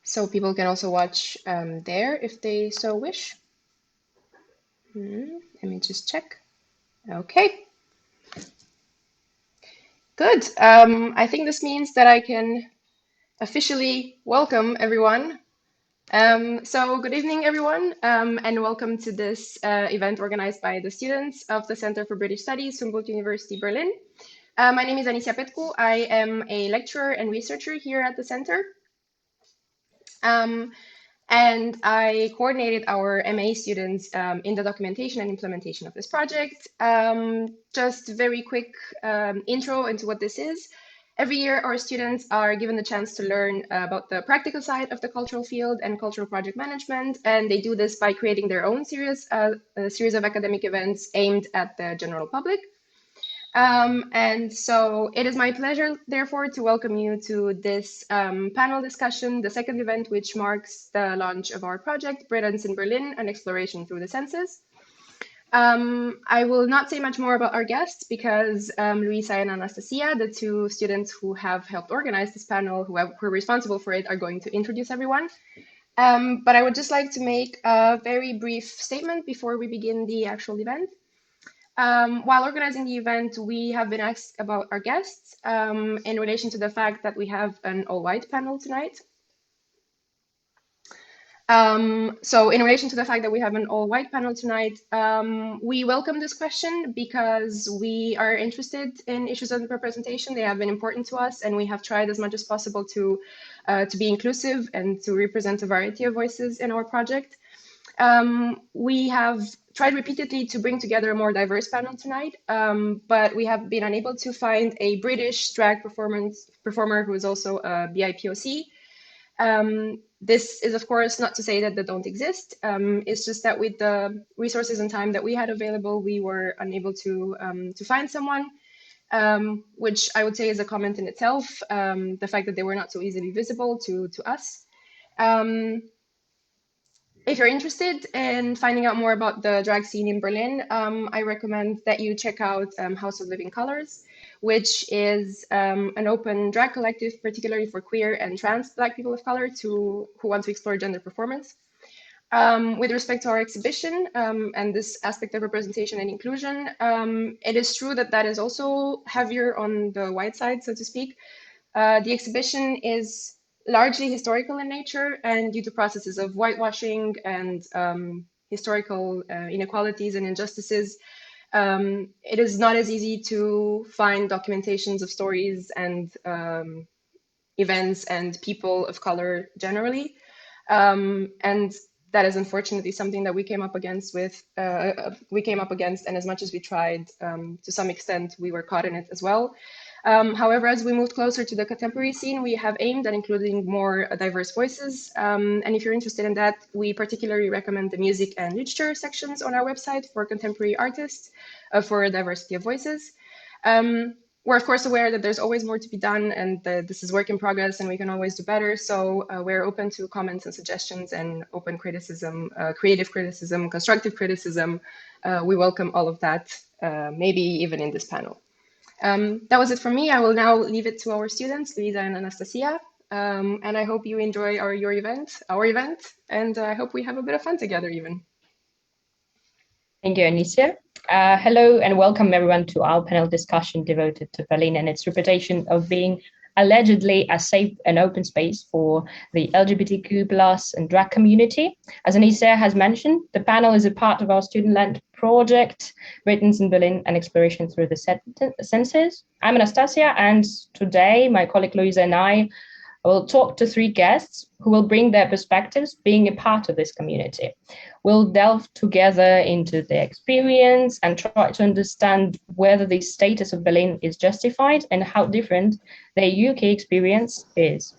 so people can also watch there if they so wish. Let me just check. Okay, good. I think this means that I can officially welcome everyone. So good evening, everyone, and welcome to this event organized by the students of the Center for British Studies, Humboldt University, Berlin. My name is Anisia Petcu. I am a lecturer and researcher here at the center. And I coordinated our MA students in the documentation and implementation of this project. Just very quick intro into what this is. Every year, our students are given the chance to learn about the practical side of the cultural field and cultural project management, and they do this by creating their own series of academic events aimed at the general public. And so it is my pleasure, therefore, to welcome you to this panel discussion, the second event, which marks the launch of our project, Britons in Berlin, an exploration through the senses. I will not say much more about our guests because Luisa and Anastasiia, the two students who have helped organize this panel, who are responsible for it, are going to introduce everyone. But I would just like to make a very brief statement before we begin the actual event. While organizing the event, we have been asked about our guests in relation to the fact that we have an all-white panel tonight. So in relation to the fact that we have an all-white panel tonight, we welcome this question because we are interested in issues of representation. They have been important to us, and we have tried as much as possible to be inclusive and to represent a variety of voices in our project. We have tried repeatedly to bring together a more diverse panel tonight, but we have been unable to find a British drag performer who is also a BIPOC. This is, of course, not to say that they don't exist. It's just that with the resources and time that we had available, we were unable to find someone, which I would say is a comment in itself, the fact that they were not so easily visible to us. If you're interested in finding out more about the drag scene in Berlin, I recommend that you check out House of Living Colors, which is an open drag collective, particularly for queer and trans Black people of color who want to explore gender performance. With respect to our exhibition and this aspect of representation and inclusion, it is true that that is also heavier on the white side, so to speak. The exhibition is largely historical in nature, and due to processes of whitewashing and historical inequalities and injustices, it is not as easy to find documentations of stories and events and people of color generally. And that is unfortunately something that we came up against and as much as we tried, to some extent, we were caught in it as well. However, as we moved closer to the contemporary scene, we have aimed at including more diverse voices. And if you're interested in that, we particularly recommend the music and literature sections on our website for contemporary artists for a diversity of voices. We're of course aware that there's always more to be done and that this is work in progress and we can always do better. So we're open to comments and suggestions and open criticism, creative criticism, constructive criticism. We welcome all of that, maybe even in this panel. That was it for me. I will now leave it to our students, Luisa and Anastasiia. And I hope you enjoy our event, and I hope we have a bit of fun together even. Thank you, Anisia. Hello and welcome everyone to our panel discussion devoted to Berlin and its reputation of being allegedly a safe and open space for the LGBTQ+ and drag community. As Anisia has mentioned, the panel is a part of our student-led project, Britons in Berlin, an exploration through the senses. I'm Anastasiia, and today my colleague Luisa and I will talk to three guests who will bring their perspectives being a part of this community. We'll delve together into their experience and try to understand whether the status of Berlin is justified and how different their UK experience is.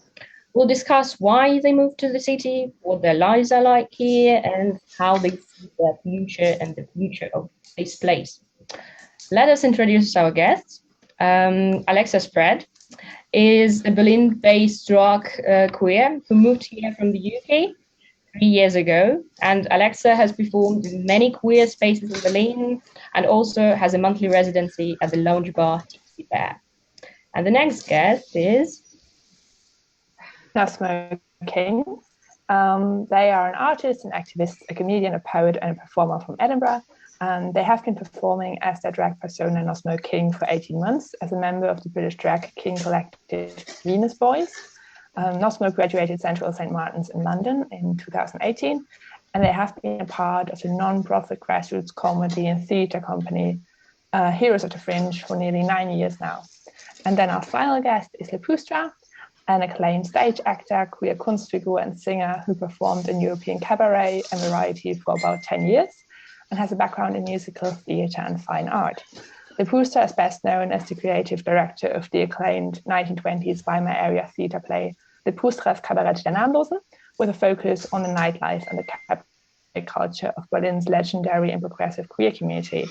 We'll discuss why they moved to the city, what their lives are like here, and how they see their future and the future of this place. Let us introduce our guests. Alexa Spread is a Berlin-based drag queer who moved here from the UK 3 years ago, and Alexa has performed in many queer spaces in Berlin and also has a monthly residency at the lounge bar Tipsy Bear. And the next guest is Nosmo. King. They are an artist, an activist, a comedian, a poet, and a performer from Edinburgh. And they have been performing as their drag persona Nosmo King for 18 months as a member of the British drag king collective Venus Boys. Nosmo graduated Central St. Martin's in London in 2018, and they have been a part of the non-profit grassroots comedy and theatre company Heroes of the Fringe for nearly 9 years now. And then our final guest is Pustra, an acclaimed stage actor, queer Kunstfigur and singer who performed in European cabaret and variety for about 10 years and has a background in musical theatre and fine art. Pustra is best known as the creative director of the acclaimed 1920s Weimar area theatre play Pustra's Kabarett der Namenlosen, with a focus on the nightlife and the cabaret culture of Berlin's legendary and progressive queer community.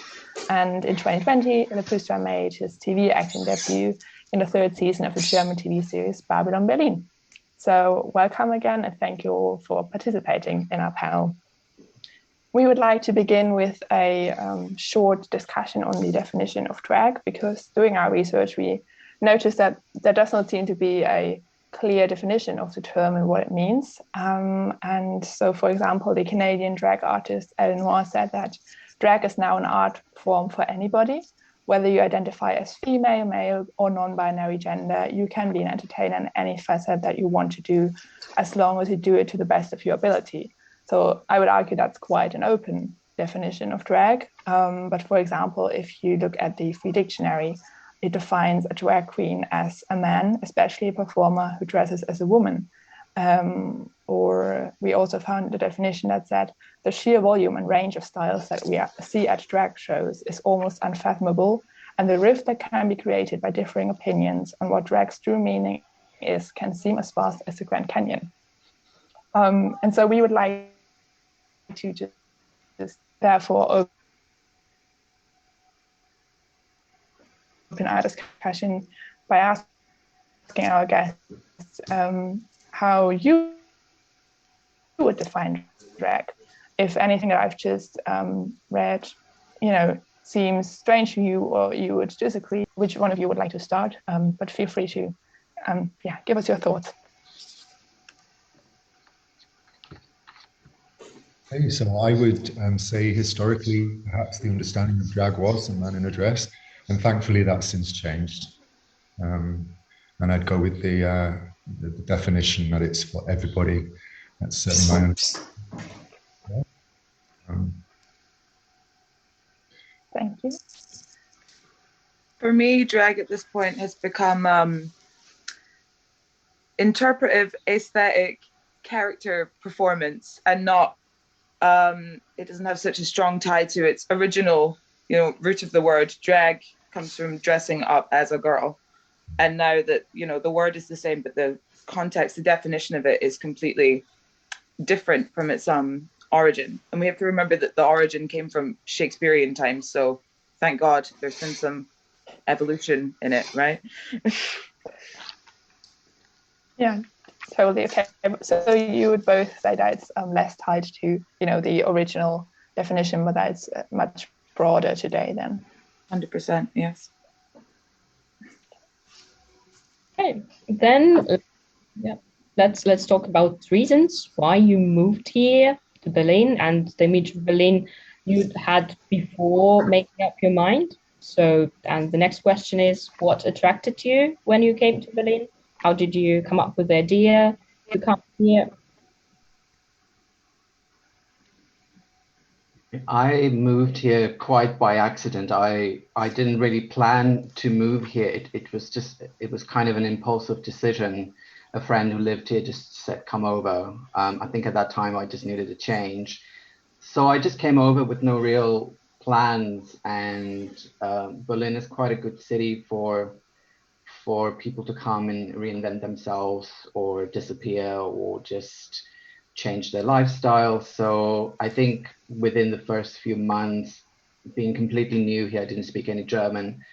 And in 2020, Pustra made his TV acting debut in the third season of the German TV series Babylon Berlin. So welcome again, and thank you all for participating in our panel. We would like to begin with a short discussion on the definition of drag, because doing our research, we noticed that there does not seem to be a clear definition of the term and what it means. And so, for example, the Canadian drag artist Ellen Moore said that drag is now an art form for anybody. Whether you identify as female, male, or non-binary gender, you can be an entertainer in any facet that you want to do, as long as you do it to the best of your ability. So I would argue that's quite an open definition of drag. But for example, if you look at the Free Dictionary, it defines a drag queen as a man, especially a performer who dresses as a woman. Or we also found the definition that said the sheer volume and range of styles that we see at drag shows is almost unfathomable, and the rift that can be created by differing opinions on what drag's true meaning is can seem as vast as the Grand Canyon. And so we would like to just therefore open our discussion by asking our guests how you would define drag. If anything that I've just read, seems strange to you, or you would disagree, which one of you would like to start? But feel free to, give us your thoughts. Okay, so I would say historically, perhaps the understanding of drag was a man in a dress, and thankfully that's since changed. And I'd go with the definition that it's for everybody. That's certainly my own. Thank you. For me, drag at this point has become interpretive, aesthetic, character performance, and not, it doesn't have such a strong tie to its original, root of the word. Drag comes from dressing up as a girl. And now that, the word is the same, but the context, the definition of it is completely different from its origin. And we have to remember that the origin came from Shakespearean times. So thank God there's been some evolution in it, right? Yeah, totally. Okay. So you would both say that it's less tied to, the original definition, but that it's much broader today then. 100%, yes. Okay, then let's talk about reasons why you moved here to Berlin and the image of Berlin you had before making up your mind. So, and the next question is, what attracted you when you came to Berlin? How did you come up with the idea to come here? I moved here quite by accident. I didn't really plan to move here. It was kind of an impulsive decision. A friend who lived here just said, come over. I think at that time I just needed a change. So I just came over with no real plans, and Berlin is quite a good city for people to come and reinvent themselves or disappear or just change their lifestyle. So I think within the first few months, being completely new here, I didn't speak any German,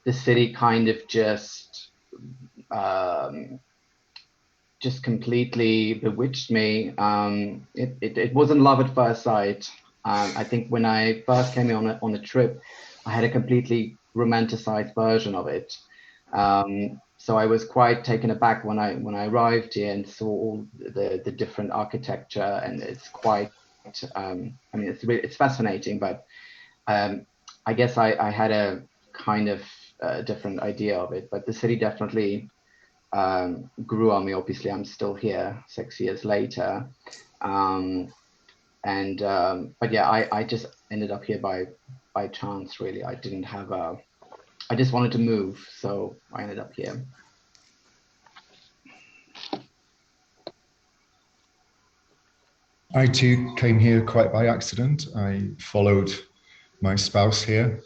the city kind of just completely bewitched me. It wasn't love at first sight. I think when I first came here on a trip, I had a completely romanticized version of it. So I was quite taken aback when I arrived here and saw all the different architecture, and it's quite. I mean, it's fascinating, but I guess I had a kind of different idea of it. But the city definitely grew on me. Obviously, I'm still here 6 years later, but yeah, I just ended up here by chance. Really, I didn't have a. I just wanted to move, so I ended up here. I too came here quite by accident. I followed my spouse here,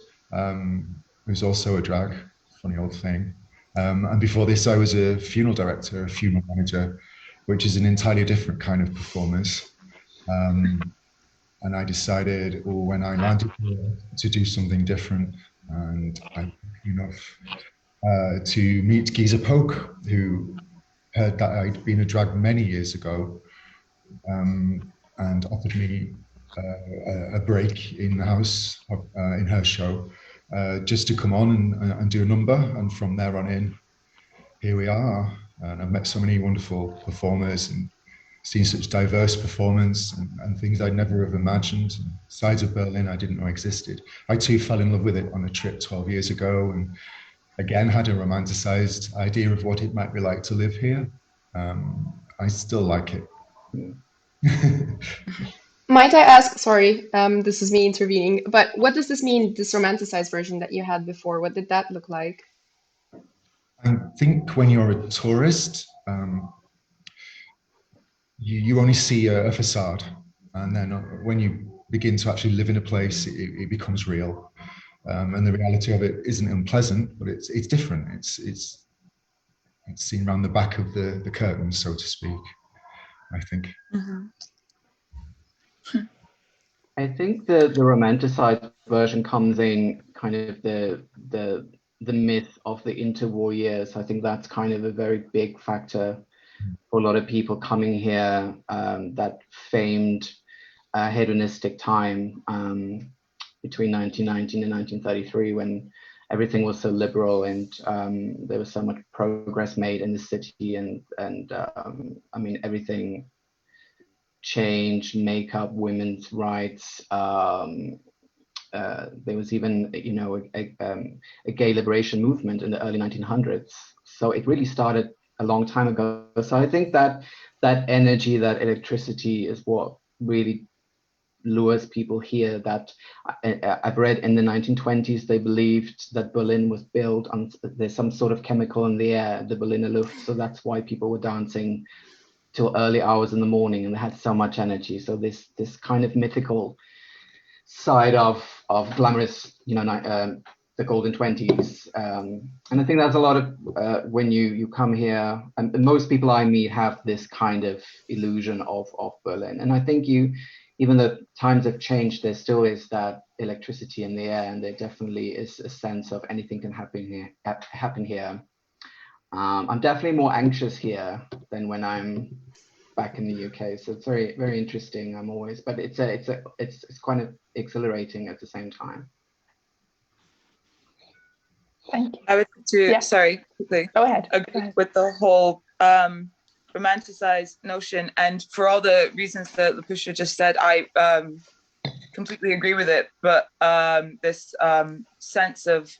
who's also a drag, funny old thing. And before this, I was a funeral director, a funeral manager, which is an entirely different kind of performance. And I decided, when I landed here, to do something different. And I was lucky enough to meet Giza Poke, who heard that I'd been a drag many years ago, and offered me a break in the house, in her show, just to come on and do a number. And from there on in, here we are. And I've met so many wonderful performers and seen such diverse performance and things I'd never have imagined. Sides of Berlin I didn't know existed. I too fell in love with it on a trip 12 years ago, and again had a romanticized idea of what it might be like to live here. I still like it. Might I ask, sorry, this is me intervening, but what does this mean, this romanticized version that you had before? What did that look like? I think when you're a tourist, you only see a facade, and then when you begin to actually live in a place, it becomes real, and the reality of it isn't unpleasant, but it's different. It's seen around the back of the curtain, so to speak, I think. Mm-hmm. I think the romanticized version comes in kind of the myth of the interwar years. I think that's kind of a very big factor for a lot of people coming here, that famed hedonistic time between 1919 and 1933, when everything was so liberal and there was so much progress made in the city, and I mean, everything changed, makeup, women's rights. There was even, you know, a gay liberation movement in the early 1900s. So it really started a long time ago. So I think that energy, that electricity, is what really lures people here. That I've read in the 1920s, they believed that Berlin was built on, there's some sort of chemical in the air, the Berliner Luft. So that's why people were dancing till early hours in the morning, and they had so much energy. So this kind of mythical side of glamorous, you know, the golden 20s, and I think that's a lot of when you come here, and most people I meet have this kind of illusion of Berlin. And I think even though times have changed, there still is that electricity in the air, and there definitely is a sense of anything can happen here. I'm definitely more anxious here than when I'm back in the UK, so it's very, very interesting. I'm always, but it's kind of exhilarating at the same time. Thank you. I would sorry, quickly. Go ahead. Agree with the whole romanticized notion, and for all the reasons that Pustra just said, I completely agree with it. But this sense of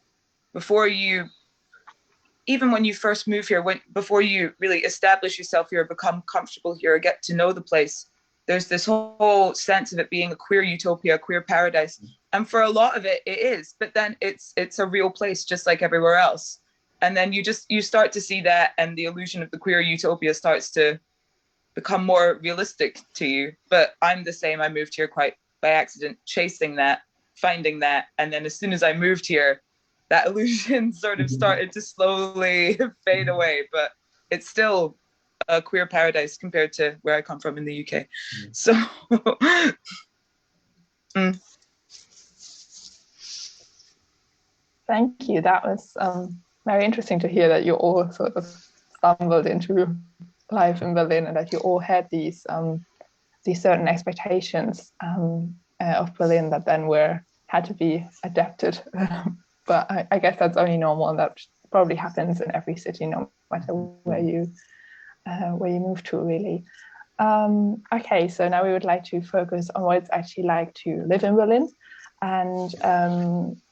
even when you first move here, before you really establish yourself here, become comfortable here, get to know the place, there's this whole sense of it being a queer utopia, a queer paradise. And for a lot of it, it is. But then it's a real place, just like everywhere else. And then you start to see that, and the illusion of the queer utopia starts to become more realistic to you. But I'm the same. I moved here quite by accident, chasing that, finding that. And then as soon as I moved here, that illusion sort of started to slowly fade away. But it's still a queer paradise compared to where I come from in the UK. So Thank you. That was very interesting to hear that you all sort of stumbled into life in Berlin, and that you all had these certain expectations of Berlin that then had to be adapted. But I guess that's only normal, and that probably happens in every city, no matter where you move to, really. Okay, so now we would like to focus on what it's actually like to live in Berlin, and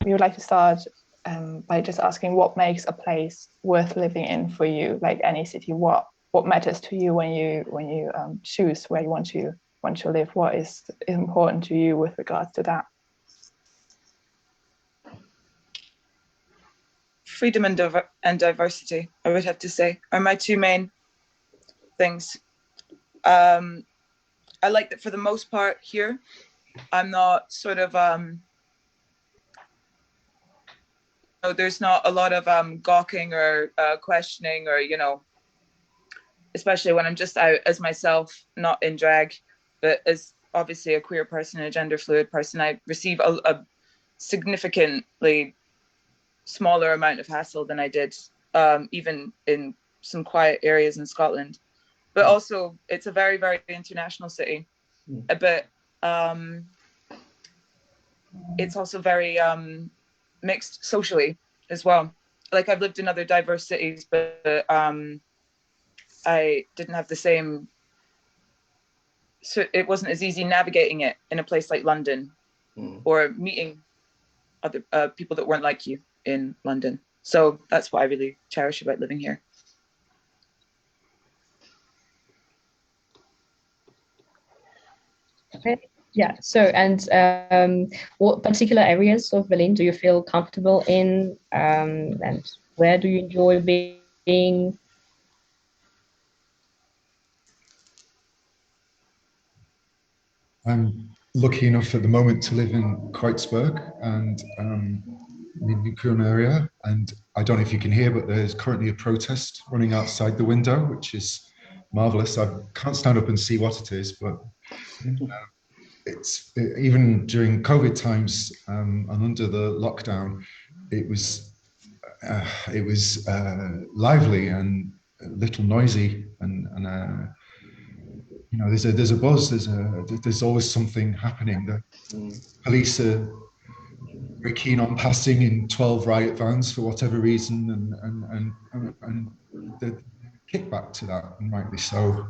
we would like to start by just asking what makes a place worth living in for you, like any city. What matters to you when you choose where you want to live? What is important to you with regards to that? Freedom and diversity, I would have to say, are my two main things. I like that for the most part here, I'm not sort of, there's not a lot of gawking or questioning, or, especially when I'm just out as myself, not in drag, but as obviously a queer person, a gender fluid person, I receive a significantly smaller amount of hassle than I did even in some quiet areas in Scotland. But also, it's a very, very international city. But it's also very mixed socially as well. Like, I've lived in other diverse cities, but I didn't have the same, so it wasn't as easy navigating it in a place like London or meeting other people that weren't like you in London. So that's what I really cherish about living here. Okay. Yeah. So, and what particular areas of Berlin do you feel comfortable in, and where do you enjoy being? I'm lucky enough at the moment to live in Kreuzberg and in the Köln area. And I don't know if you can hear, but there's currently a protest running outside the window, which is marvelous. I can't stand up and see what it is, but it's even during COVID times and under the lockdown, it was lively and a little noisy, and there's a buzz. There's always something happening. The police are very keen on passing in 12 riot vans for whatever reason, and the kickback to that, and rightly so.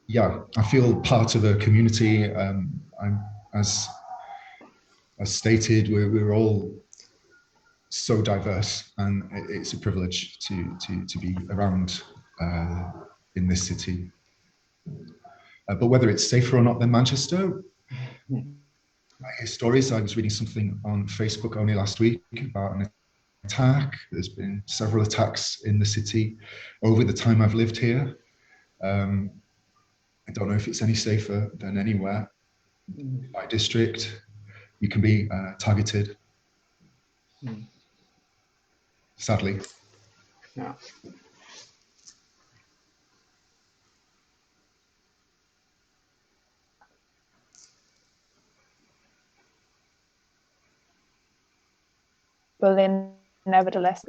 Yeah, I feel part of a community. I'm, as stated, we're all so diverse, and it's a privilege to be around in this city. But whether it's safer or not than Manchester, I hear stories. I was reading something on Facebook only last week about an attack. There's been several attacks in the city over the time I've lived here. I don't know if it's any safer than anywhere. By district, you can be targeted. Sadly. Yeah. Berlin, nevertheless.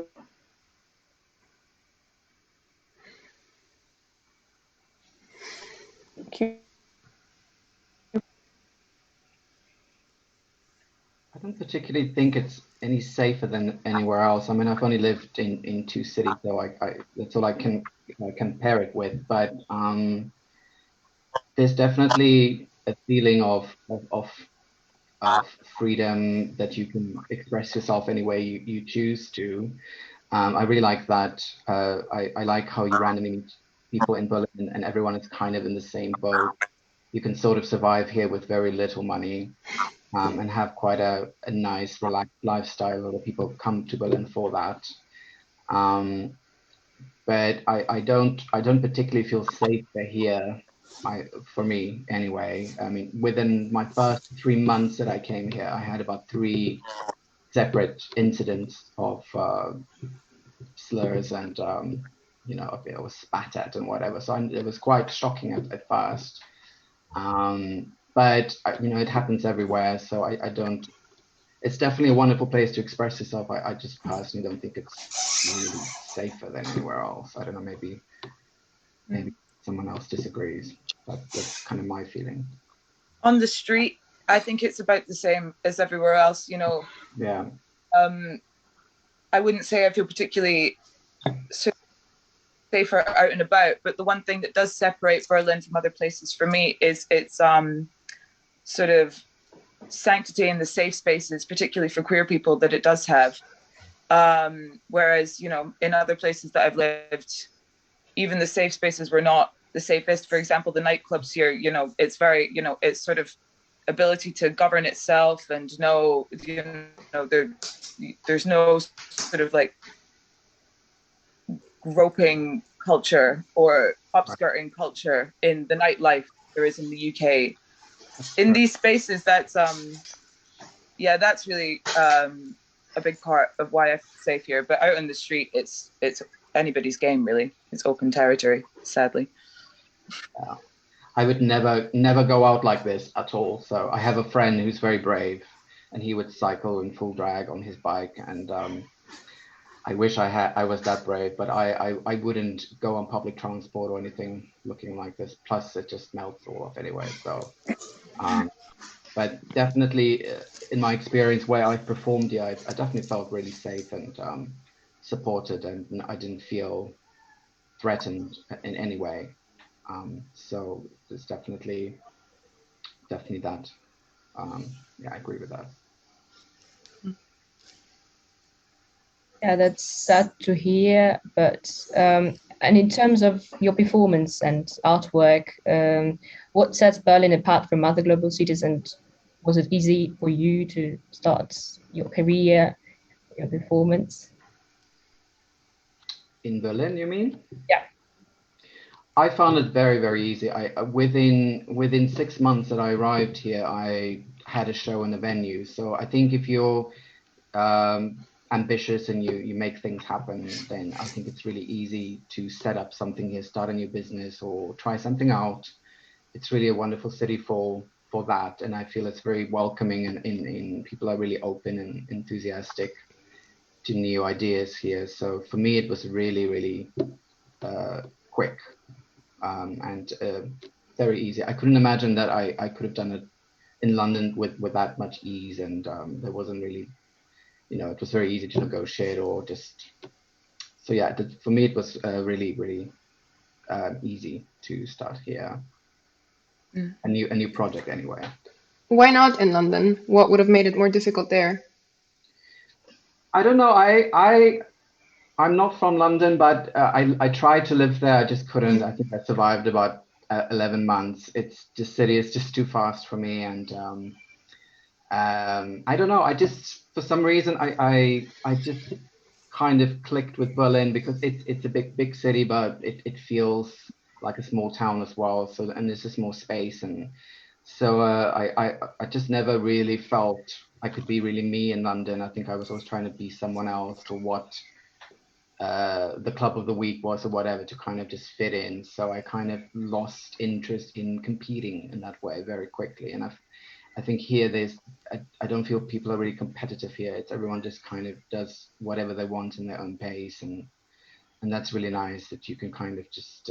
I don't particularly think it's any safer than anywhere else. I mean, I've only lived in two cities, so I that's all I can compare it with. But there's definitely a feeling of freedom, that you can express yourself any way you choose to. I really like that. I like how you randomly meet people in Berlin and everyone is kind of in the same boat. You can sort of survive here with very little money. And have quite a nice, relaxed lifestyle. Other people come to Berlin for that. But I don't particularly feel safer here. For me, anyway. I mean, within my first 3 months that I came here, I had about 3 separate incidents of slurs and it was spat at and whatever. So it was quite shocking at first. But it happens everywhere, so I don't. It's definitely a wonderful place to express yourself. I just personally don't think it's really safer than anywhere else. I don't know, maybe someone else disagrees, but that's kind of my feeling. On the street, I think it's about the same as everywhere else. Yeah. I wouldn't say I feel particularly safer out and about, but the one thing that does separate Berlin from other places for me is its sort of sanctity in the safe spaces, particularly for queer people, that it does have. Whereas, you know, in other places that I've lived, even the safe spaces were not the safest. For example, the nightclubs here, you know, it's very, you know, it's sort of ability to govern itself and know, you know, there's no sort of like groping culture or upskirting culture in the nightlife there is in the UK. In these spaces, that's yeah, that's really a big part of why I feel safe here. But out on the street, it's anybody's game, really. It's open territory, sadly. Yeah. I would never go out like this at all. So I have a friend who's very brave, and he would cycle in full drag on his bike. And I wish I was that brave, but I wouldn't go on public transport or anything looking like this. Plus, it just melts all off anyway. So, but definitely, in my experience where I've performed here, I definitely felt really safe and supported, and I didn't feel threatened in any way. So there's definitely that. Yeah, I agree with that. Yeah, that's sad to hear. But and in terms of your performance and artwork, what sets Berlin apart from other global cities? And was it easy for you to start your career, your performance? In Berlin, you mean? Yeah. I found it very, very easy. Within 6 months that I arrived here, I had a show in a venue. So I think if you're ambitious and you make things happen, then I think it's really easy to set up something here, start a new business or try something out. It's really a wonderful city for that, and I feel it's very welcoming, and people are really open and enthusiastic to new ideas here. So for me, it was really, really quick and very easy. I couldn't imagine that I could have done it in London with that much ease, and there wasn't really, you know, it was very easy to negotiate or just. So yeah, for me, it was really, really easy to start here. A new project anyway. Why not in London? What would have made it more difficult there? I don't know. I'm not from London, but I tried to live there. I just couldn't. I think I survived about 11 months. The city is just too fast for me, and I don't know. I just, for some reason, I just kind of clicked with Berlin because it's a big city, but it feels like a small town as well. So, and there's just more space, and so I just never really felt I could be really me in London. I think I was always trying to be someone else, or what the club of the week was or whatever, to kind of just fit in. So I kind of lost interest in competing in that way very quickly. And I think here I don't feel people are really competitive here. It's everyone just kind of does whatever they want in their own pace, and that's really nice that you can kind of just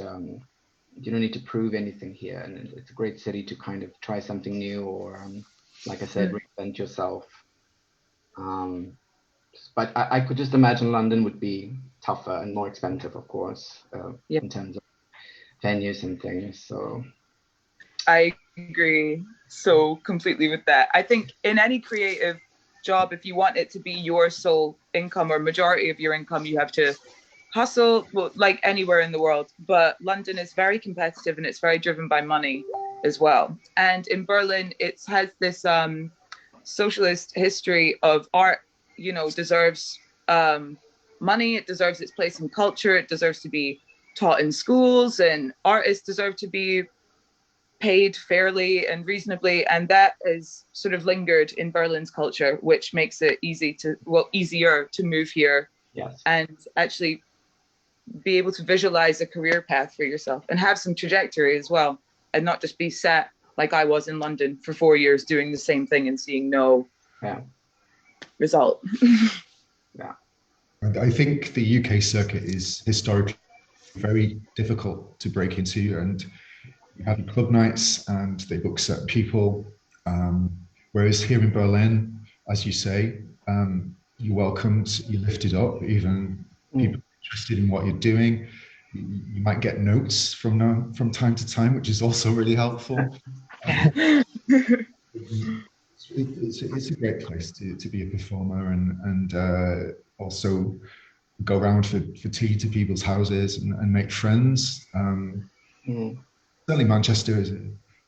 you don't need to prove anything here, and it's a great city to kind of try something new, or like I said, reinvent yourself. But I could just imagine London would be tougher and more expensive, of course, in terms of venues and things. So I agree so completely with that. I think in any creative job, if you want it to be your sole income or majority of your income, you have to hustle, well, like anywhere in the world. But London is very competitive, and it's very driven by money as well. And in Berlin, it has this socialist history of art, you know, deserves money. It deserves its place in culture. It deserves to be taught in schools, and artists deserve to be paid fairly and reasonably, and that is sort of lingered in Berlin's culture, which makes it easier to move here. Yes. And actually be able to visualize a career path for yourself and have some trajectory as well, and not just be sat like I was in London for 4 years doing the same thing and seeing no result. Yeah. And I think the UK circuit is historically very difficult to break into, and you have club nights and they book certain people. Whereas here in Berlin, as you say, you're welcomed, you're lifted up, even people interested in what you're doing. You might get notes from time to time, which is also really helpful. It's a great place to be a performer, and also go around for tea to people's houses and make friends. Certainly Manchester is a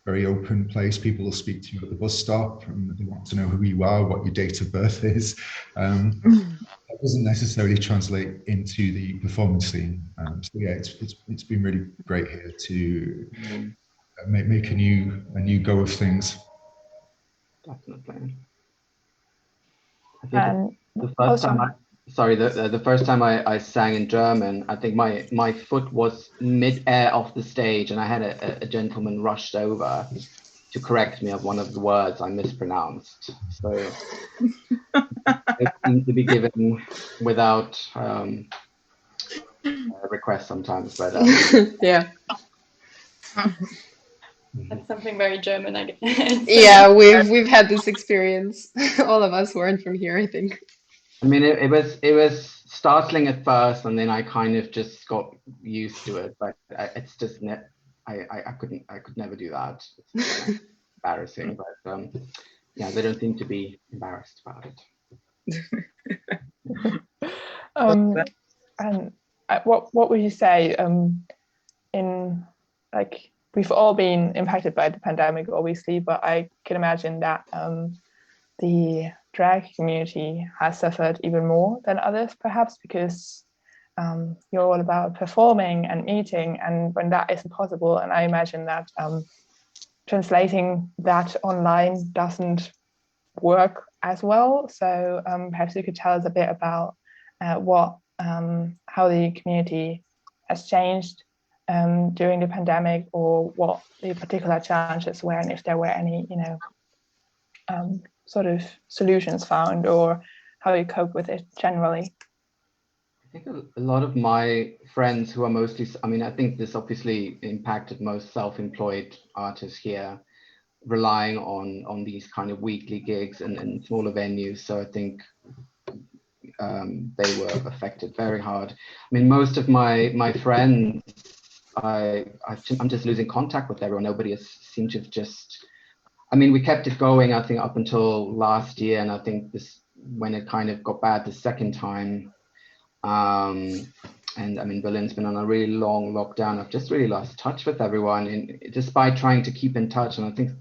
very open place. People will speak to you at the bus stop and they want to know who you are, what your date of birth is. That doesn't necessarily translate into the performance scene. So yeah, it's been really great here to make a new go of things. Definitely. And the first time the first time I sang in German, I think my foot was mid-air off the stage, and I had a gentleman rushed over to correct me of one of the words I mispronounced. So it seemed to be given without request sometimes, but yeah. That's something very German, I guess. Yeah, we've had this experience. All of us who aren't from here, I think. I mean, it was startling at first, and then I kind of just got used to it. But it's just I could never do that. It's embarrassing, but yeah, they don't seem to be embarrassed about it. And what would you say in, like, we've all been impacted by the pandemic, obviously, but I can imagine that the drag community has suffered even more than others, perhaps because you're all about performing and meeting, and when that isn't possible, and I imagine that translating that online doesn't work as well. So perhaps you could tell us a bit about how the community has changed during the pandemic, or what the particular challenges were, and if there were any, sort of solutions found, or how you cope with it generally. I think a lot of my friends who are mostly, I mean, I think this obviously impacted most self-employed artists here, relying on these kind of weekly gigs and smaller venues. So I think they were affected very hard. I mean, most of my friends, I'm just losing contact with everyone. Nobody has seemed to have just, I mean, we kept it going, I think, up until last year. And I think when it kind of got bad the second time, and I mean, Berlin's been on a really long lockdown. I've just really lost touch with everyone, and despite trying to keep in touch. And I think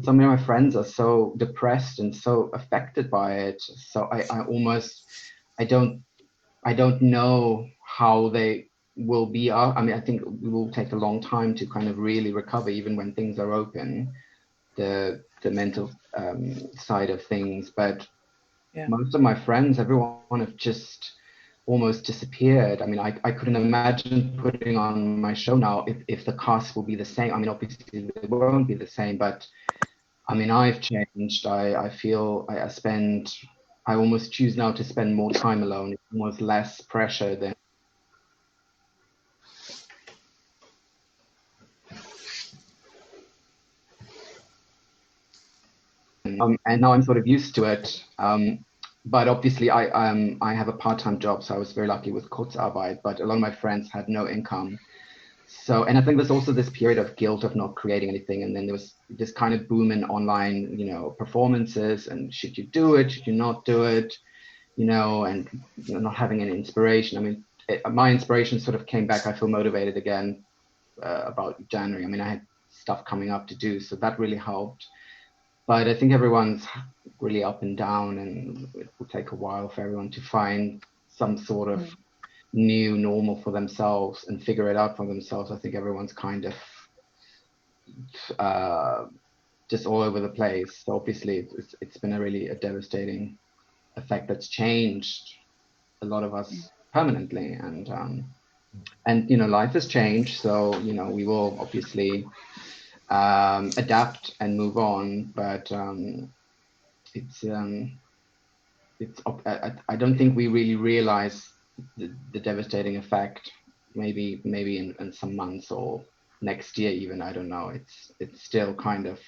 some of my friends are so depressed and so affected by it. So I don't know how they will be. I mean, I think it will take a long time to kind of really recover, even when things are open, the mental side of things. But most of my friends, everyone have just almost disappeared. I mean, I couldn't imagine putting on my show now if the cast will be the same. I mean, obviously they won't be the same, but I mean, I've changed. I feel I almost choose now to spend more time alone. It's almost less pressure than. And now I'm sort of used to it. But obviously, I have a part-time job, so I was very lucky with Kurzarbeit. But a lot of my friends had no income. So, and I think there's also this period of guilt of not creating anything, and then there was this kind of boom in online, performances, and should you do it, should you not do it, and not having any inspiration. I mean, my inspiration sort of came back. I feel motivated again about January. I mean, I had stuff coming up to do, so that really helped. But I think everyone's really up and down, and it will take a while for everyone to find some sort of new normal for themselves and figure it out for themselves. I think everyone's kind of just all over the place. So obviously it's been a devastating effect that's changed a lot of us permanently, and life has changed. So we will obviously adapt and move on, but I don't think we really realize the devastating effect. Maybe in some months or next year even, I don't know. It's still kind of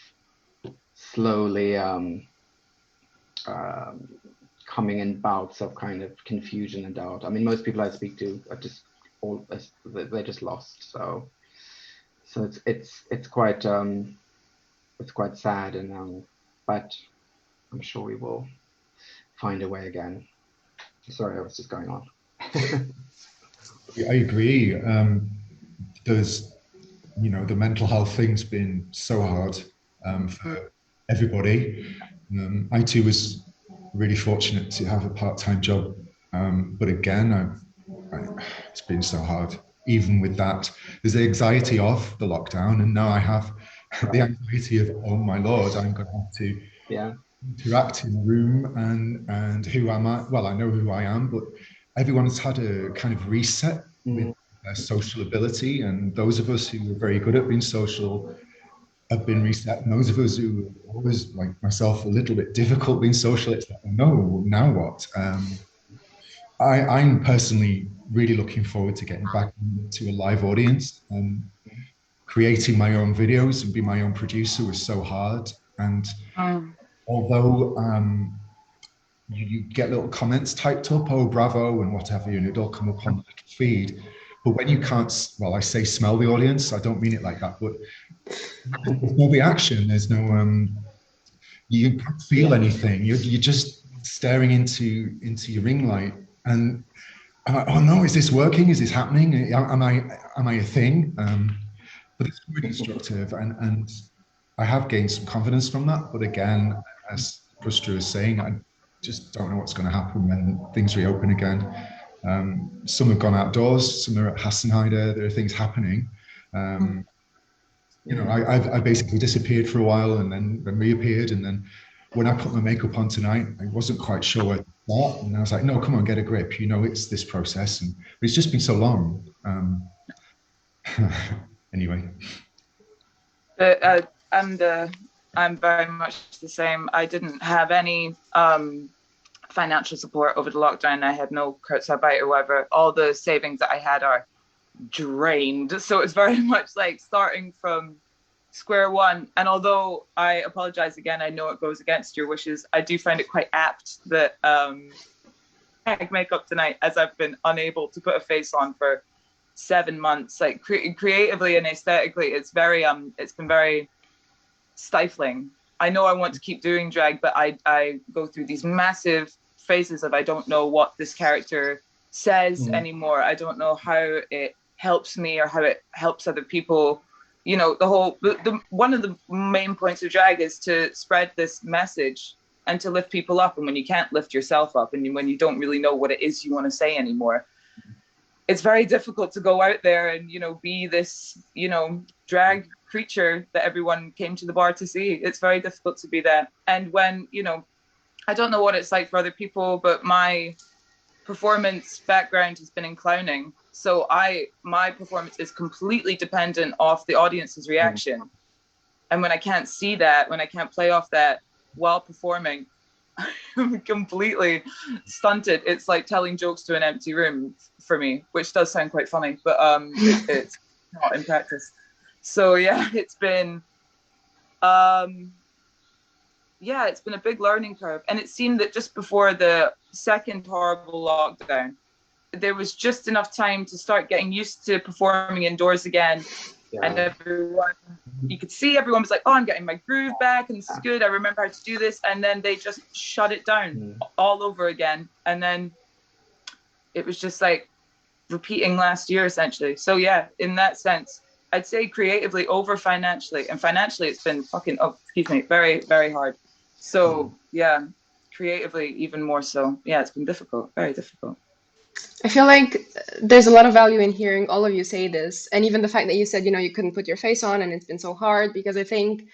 slowly coming in bouts of kind of confusion and doubt. I mean, most people I speak to are just they're just lost. So it's quite sad, and but I'm sure we will find a way again. Sorry, I was just going on. I agree. There's, the mental health thing's been so hard for everybody. I too was really fortunate to have a part-time job, but again, it's been so hard. Even with that, there's the anxiety of the lockdown, and now I have the anxiety of, oh my Lord, I'm going to have to interact in a room, and who am I? Well, I know who I am, but everyone's had a kind of reset with their social ability, and those of us who were very good at being social have been reset, and those of us who were always, like myself, a little bit difficult being social, it's like, no, now what? I'm personally really looking forward to getting back to a live audience. Creating my own videos and be my own producer was so hard, and although you get little comments typed up, oh bravo and whatever, and it'll come up on the little feed, but when you can't, well, I say smell the audience, I don't mean it like that, but there's no reaction, there's no you can't feel anything, you're just staring into your ring light, and oh no, is this working, is this happening, am I a thing? But it's really instructive, and I have gained some confidence from that, but again, as Pustra is saying, I just don't know what's going to happen when things reopen again. Some have gone outdoors, some are at Hassenheide, there are things happening. I basically disappeared for a while and then reappeared, and then when I put my makeup on tonight, I wasn't quite sure where to start, and I was like, no, come on, get a grip, it's this process, and it's just been so long. Anyway. I'm very much the same. I didn't have any financial support over the lockdown. I had no Kurzarbeit or whatever. All the savings that I had are drained. So it's very much like starting from square one. And although I apologize again, I know it goes against your wishes, I do find it quite apt that I make up tonight, as I've been unable to put a face on for 7 months. Like creatively and aesthetically, it's been very stifling. I know I want to keep doing drag, but I go through these massive phases of I don't know what this character says anymore. I don't know how it helps me or how it helps other people. One of the main points of drag is to spread this message and to lift people up. And when you can't lift yourself up, and when you don't really know what it is you want to say anymore, it's very difficult to go out there and, be this, drag creature that everyone came to the bar to see. It's very difficult to be that. And when, I don't know what it's like for other people, but my performance background has been in clowning. So my performance is completely dependent off the audience's reaction. And when I can't see that, when I can't play off that while performing, I'm completely stunted. It's like telling jokes to an empty room for me, which does sound quite funny, but it's not in practice. So yeah, it's been it's been a big learning curve. And it seemed that just before the second horrible lockdown, there was just enough time to start getting used to performing indoors again. And you could see everyone was like, oh, I'm getting my groove back and this is good, I remember how to do this. And then they just shut it down all over again. And then it was just like repeating last year essentially. So yeah, in that sense, I'd say creatively over financially, and financially it's been very, very hard. So yeah, creatively even more so. Yeah, it's been difficult, very difficult. I feel like there's a lot of value in hearing all of you say this, and even the fact that you said, you couldn't put your face on and it's been so hard, because I think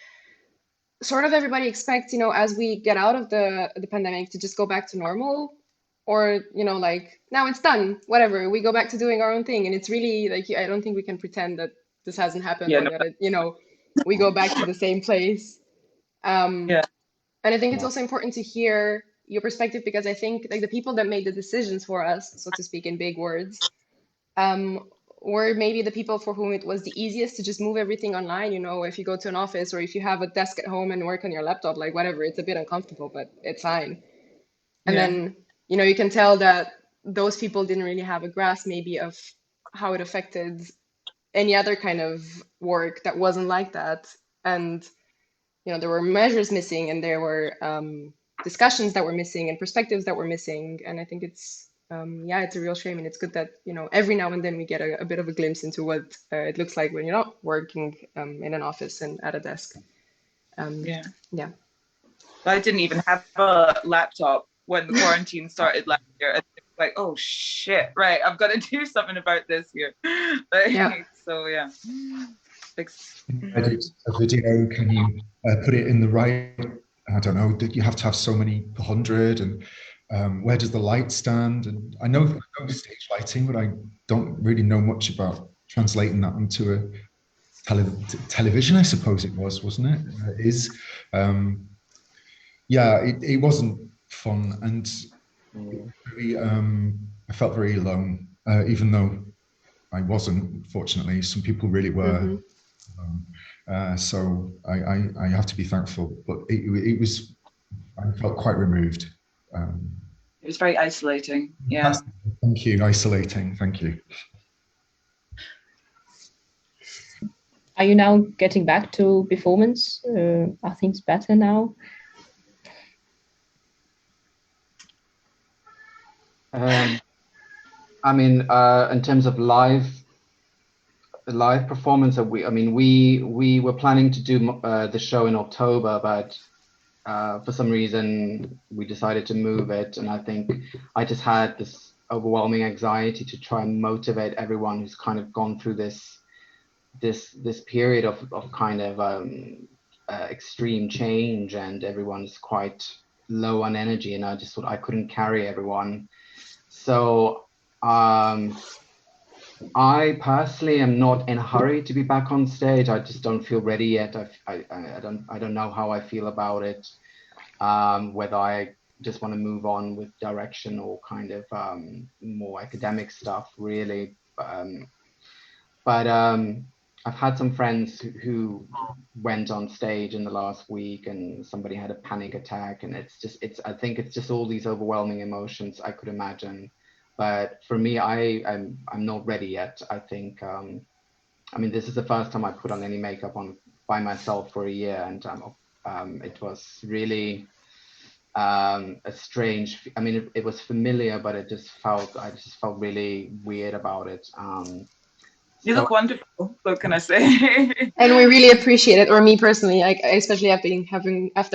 sort of everybody expects, as we get out of the pandemic to just go back to normal, or, like, now it's done, whatever, we go back to doing our own thing. And it's really like, I don't think we can pretend that this hasn't happened, that, we go back to the same place. And I think it's also important to hear your perspective, because I think like the people that made the decisions for us, so to speak, in big words, or maybe the people for whom it was the easiest to just move everything online. If you go to an office or if you have a desk at home and work on your laptop, like whatever, it's a bit uncomfortable, but it's fine. And then, you know, you can tell that those people didn't really have a grasp maybe of how it affected any other kind of work that wasn't like that. And, you know, there were measures missing, and there were discussions that were missing, and perspectives that were missing. And I think it's, yeah, it's a real shame. And it's good that, you know, every now and then we get a bit of a glimpse into what it looks like when you're not working in an office and at a desk. Yeah. I didn't even have a laptop when the quarantine started last year. And like, oh shit, right, I've got to do something about this here. Like, so yeah. Edit a video, can you put it in the right, I don't know, did you have to have so many 100, and where does the light stand? And I know stage lighting, but I don't really know much about translating that into a television, I suppose it was, wasn't it? It is. Yeah, it wasn't fun, and really, I felt very alone, even though I wasn't, fortunately. Some people really were. So I have to be thankful, but it was, I felt quite removed. It was very isolating. Yeah. Thank you. Isolating. Thank you. Are you now getting back to performance? Are things better now? I mean, in terms of live performance, we were planning to do the show in October, but for some reason we decided to move it, and I think I just had this overwhelming anxiety to try and motivate everyone who's kind of gone through this period of kind of extreme change, and everyone's quite low on energy, and I just thought I couldn't carry everyone. So I personally am not in a hurry to be back on stage. I just don't feel ready yet. I don't know how I feel about it. Whether I just want to move on with direction or kind of more academic stuff, really. But I've had some friends who went on stage in the last week, and somebody had a panic attack, and I think it's just all these overwhelming emotions I could imagine. But for me, I'm not ready yet. I think, I mean, this is the first time I put on any makeup on by myself for a year, and it was really a strange. I mean, it was familiar, but I just felt really weird about it. You look wonderful. What can I say? And we really appreciate it, or me personally, especially after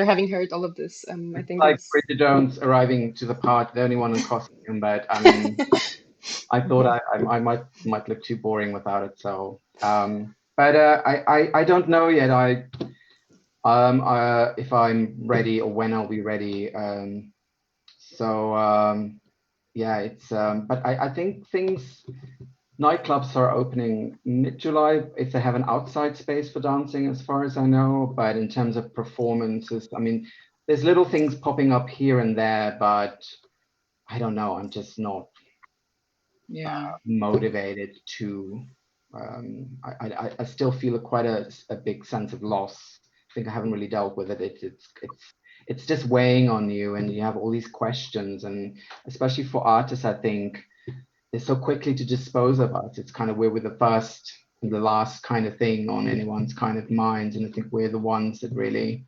having heard all of this. I think like Bridget Jones arriving to the party, the only one in costume, but I mean, I thought I might look too boring without it. So, but I don't know yet. If I'm ready or when I'll be ready. Yeah, it's but I think nightclubs are opening mid-July if they have an outside space for dancing, as far as I know. But in terms of performances, I mean, there's little things popping up here and there, but I don't know. I'm just not motivated to. I still feel quite a big sense of loss. I think I haven't really dealt with it. It's just weighing on you, and you have all these questions, and especially for artists, I think it's so quickly to dispose of us. It's kind of we're the first and the last kind of thing on anyone's kind of minds, and I think we're the ones that really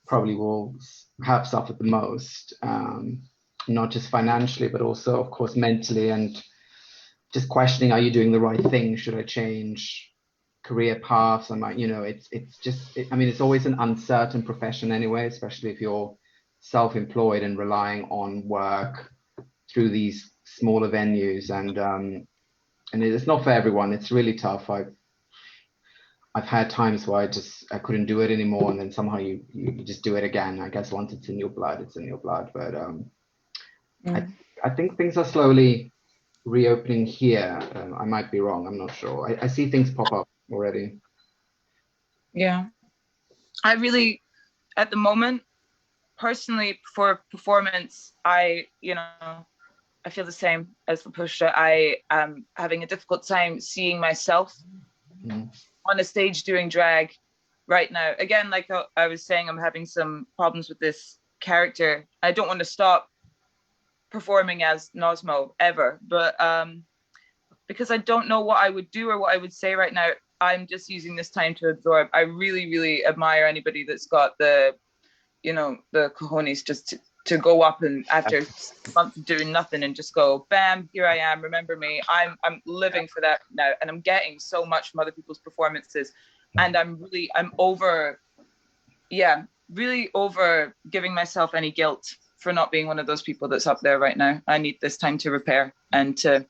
probably will have suffered the most, not just financially, but also, of course, mentally, and just questioning: are you doing the right thing? Should I change career paths? I mean, it's always an uncertain profession anyway, especially if you're self-employed and relying on work through these smaller venues, and it's not for everyone. It's really tough. I've had times where I couldn't do it anymore, and then somehow you just do it again. I guess once it's in your blood, it's in your blood. But I think things are slowly reopening here. I might be wrong. I'm not sure. I see things pop up already. Yeah, I really, at the moment, personally, for performance, I feel the same as for Pustra. I am having a difficult time seeing myself on a stage doing drag right now. Again, like I was saying, I'm having some problems with this character. I don't want to stop performing as Nosmo ever, but because I don't know what I would do or what I would say right now, I'm just using this time to absorb. I really, really admire anybody that's got the, you know, the cojones just to go up and after months of doing nothing and just go, bam, here I am, remember me. I'm living for that now, and I'm getting so much from other people's performances, and I'm over giving myself any guilt for not being one of those people that's up there right now. I need this time to repair and to,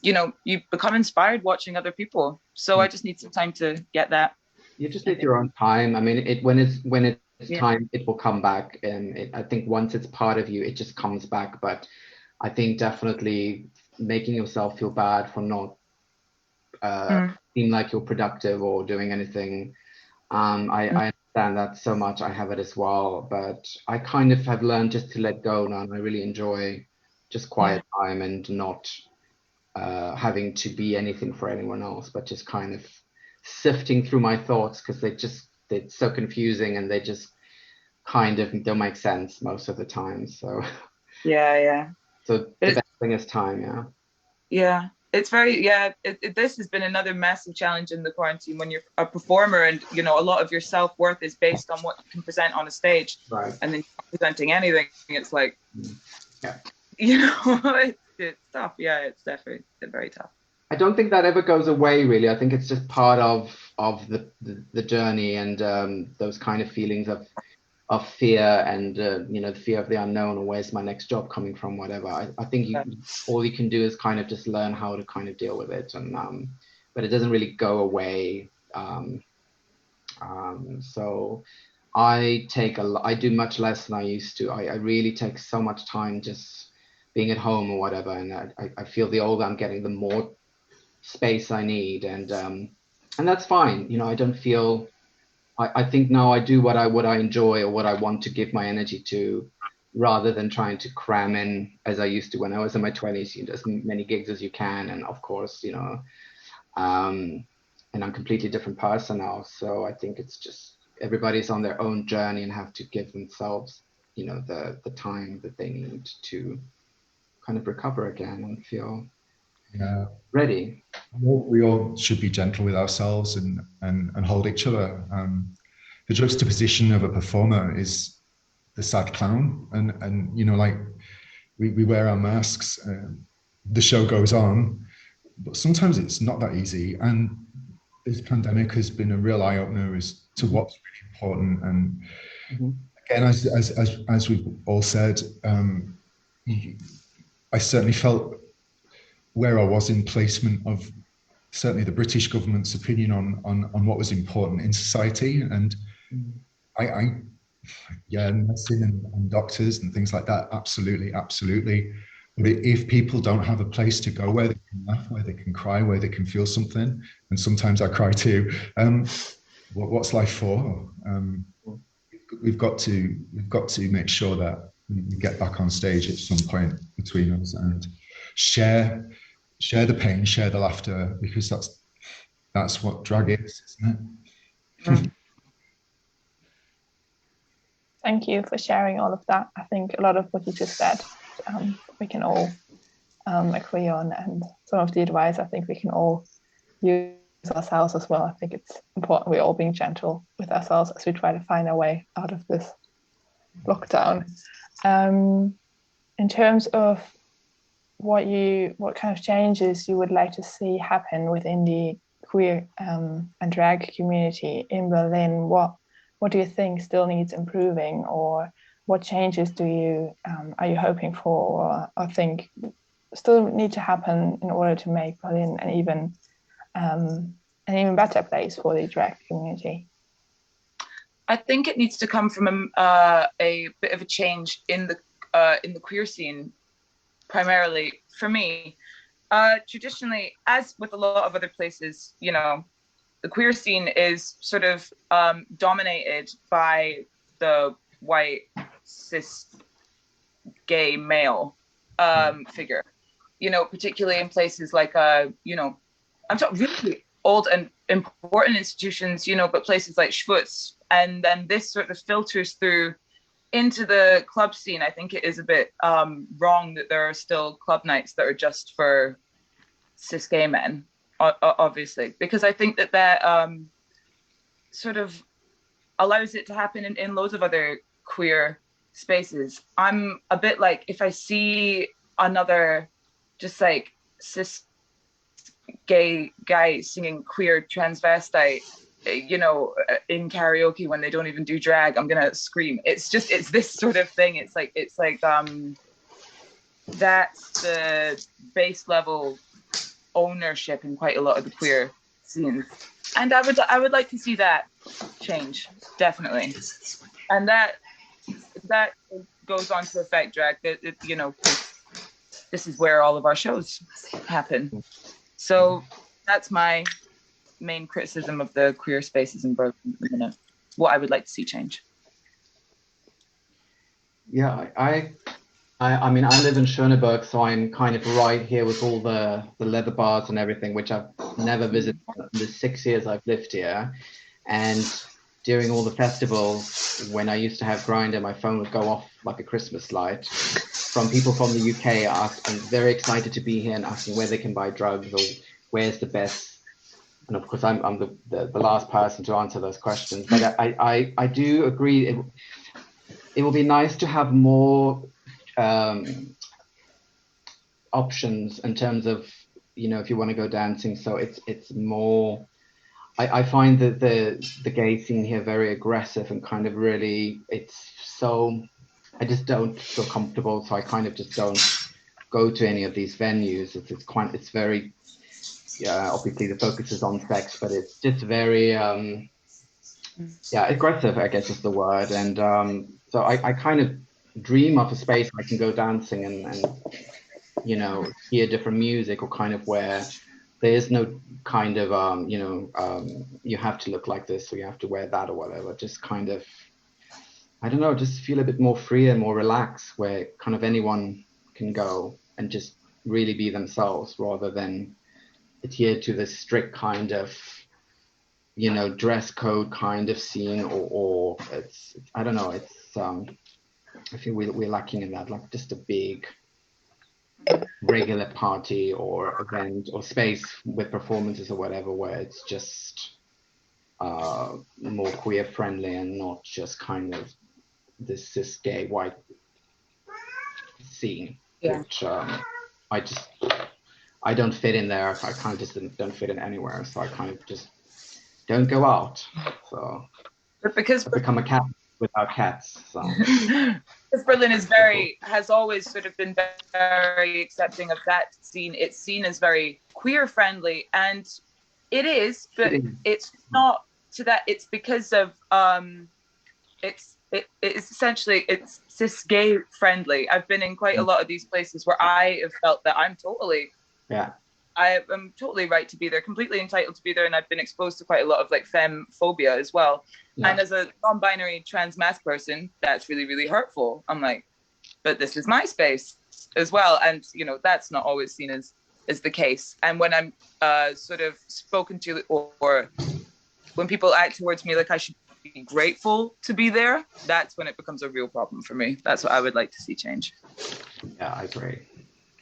you know, you become inspired watching other people. So I just need some time to get that. You just need your own time. I mean, when it's time, it will come back. And I think once it's part of you, it just comes back. But I think definitely making yourself feel bad for not seem like you're productive or doing anything. I understand that so much. I have it as well, but I kind of have learned just to let go now, and I really enjoy just quiet time and not having to be anything for anyone else, but just kind of sifting through my thoughts, because they're so confusing and they just kind of don't make sense most of the time. So so the best thing is time. It's very, this has been another massive challenge in the quarantine when you're a performer, and you know, a lot of your self-worth is based on what you can present on a stage, right? And then you're not presenting anything, it's like, you know, it's tough. It's definitely very tough. I don't think that ever goes away, really. I think it's just part of the journey, and those kind of feelings of fear and you know, the fear of the unknown, or where's my next job coming from, whatever. I think all you can do is kind of just learn how to kind of deal with it, and but it doesn't really go away. So I do much less than I used to. I really take so much time just being at home or whatever, and I feel the older I'm getting, the more space I need, and that's fine. You know, I don't feel. I think now I do what I enjoy or what I want to give my energy to, rather than trying to cram in as I used to when I was in my 20s. You know, as many gigs as you can, and of course, you know, and I'm a completely different person now. So I think it's just everybody's on their own journey and have to give themselves, you know, the time that they need to kind of recover again and feel ready. We all should be gentle with ourselves and hold each other. The juxtaposition of a performer is the sad clown, and you know, like we wear our masks, the show goes on, but sometimes it's not that easy. And this pandemic has been a real eye-opener as to what's really important. And again, as we've all said, I certainly felt where I was in placement of certainly the British government's opinion on what was important in society. And nursing and doctors and things like that, absolutely. But if people don't have a place to go where they can laugh, where they can cry, where they can feel something, and sometimes I cry too, what's life for? We've got to make sure that we get back on stage at some point between us and share the pain, share the laughter, because that's what drag is, isn't it? Thank you for sharing all of that. I think a lot of what you just said, we can all agree on, and some of the advice I think we can all use ourselves as well. I think it's important we're all being gentle with ourselves as we try to find our way out of this lockdown. In terms of what kind of changes you would like to see happen within the queer and drag community in Berlin, what do you think still needs improving, or what changes are you hoping for, or think still need to happen in order to make Berlin an even better place for the drag community? I think it needs to come from a bit of a change in the queer scene, primarily for me. Traditionally, as with a lot of other places, you know, the queer scene is sort of dominated by the white cis gay male figure, you know, particularly in places like you know, I'm talking really old and important institutions, you know, but places like Schwutz, and then this sort of filters through into the club scene, I think it is a bit wrong that there are still club nights that are just for cis gay men, obviously, because I think that sort of allows it to happen in loads of other queer spaces. I'm a bit like, if I see another just like cis gay guy singing queer transvestite, you know, in karaoke when they don't even do drag, I'm gonna scream. It's this sort of thing. It's like that's the base level ownership in quite a lot of the queer scenes, and I would like to see that change, definitely. And that goes on to affect drag. You know, this is where all of our shows happen. So that's my main criticism of the queer spaces in Berlin at the minute. What I would like to see change. Yeah, I mean, I live in Schöneberg, so I'm kind of right here with all the leather bars and everything, which I've never visited in the 6 years I've lived here. And during all the festivals, when I used to have Grindr, my phone would go off like a Christmas light from people from the UK asking, very excited to be here and asking where they can buy drugs or where's the best. And of course, I'm the last person to answer those questions. But I do agree. It will be nice to have more options in terms of, you know, if you want to go dancing. So it's more. I find that the gay scene here very aggressive and kind of really, it's so, I just don't feel comfortable, so I kind of just don't go to any of these venues. It's very, yeah, obviously the focus is on sex, but it's just very yeah, aggressive, I guess is the word. And so I kind of dream of a space where I can go dancing and you know, hear different music, or kind of where there is no kind of, you know, you have to look like this or you have to wear that or whatever. Just kind of, I don't know, just feel a bit more free and more relaxed, where kind of anyone can go and just really be themselves rather than adhere to this strict kind of, you know, dress code kind of scene, or it's I don't know, it's I think we're lacking in that, like just a big regular party or event or space with performances or whatever, where it's just more queer friendly and not just kind of this cis gay white scene, Yeah. which I don't fit in there. I kind of just don't fit in anywhere, so I kind of just don't go out. So But because I've become a cat without cats. So because Berlin has always sort of been very accepting of that scene. It's seen as very queer friendly, and it is, but it's not to that. It's because of it's essentially it's cis gay friendly. I've been in quite a lot of these places where I have felt that I'm totally, I am totally right to be there, completely entitled to be there, and I've been exposed to quite a lot of like femme phobia as well. Yeah. And as a non-binary trans mass person, that's really, really hurtful. I'm like, but this is my space as well, and you know that's not always seen as the case. And when I'm sort of spoken to, or when people act towards me like I should be grateful to be there, that's when it becomes a real problem for me. That's what I would like to see change. Yeah, I agree.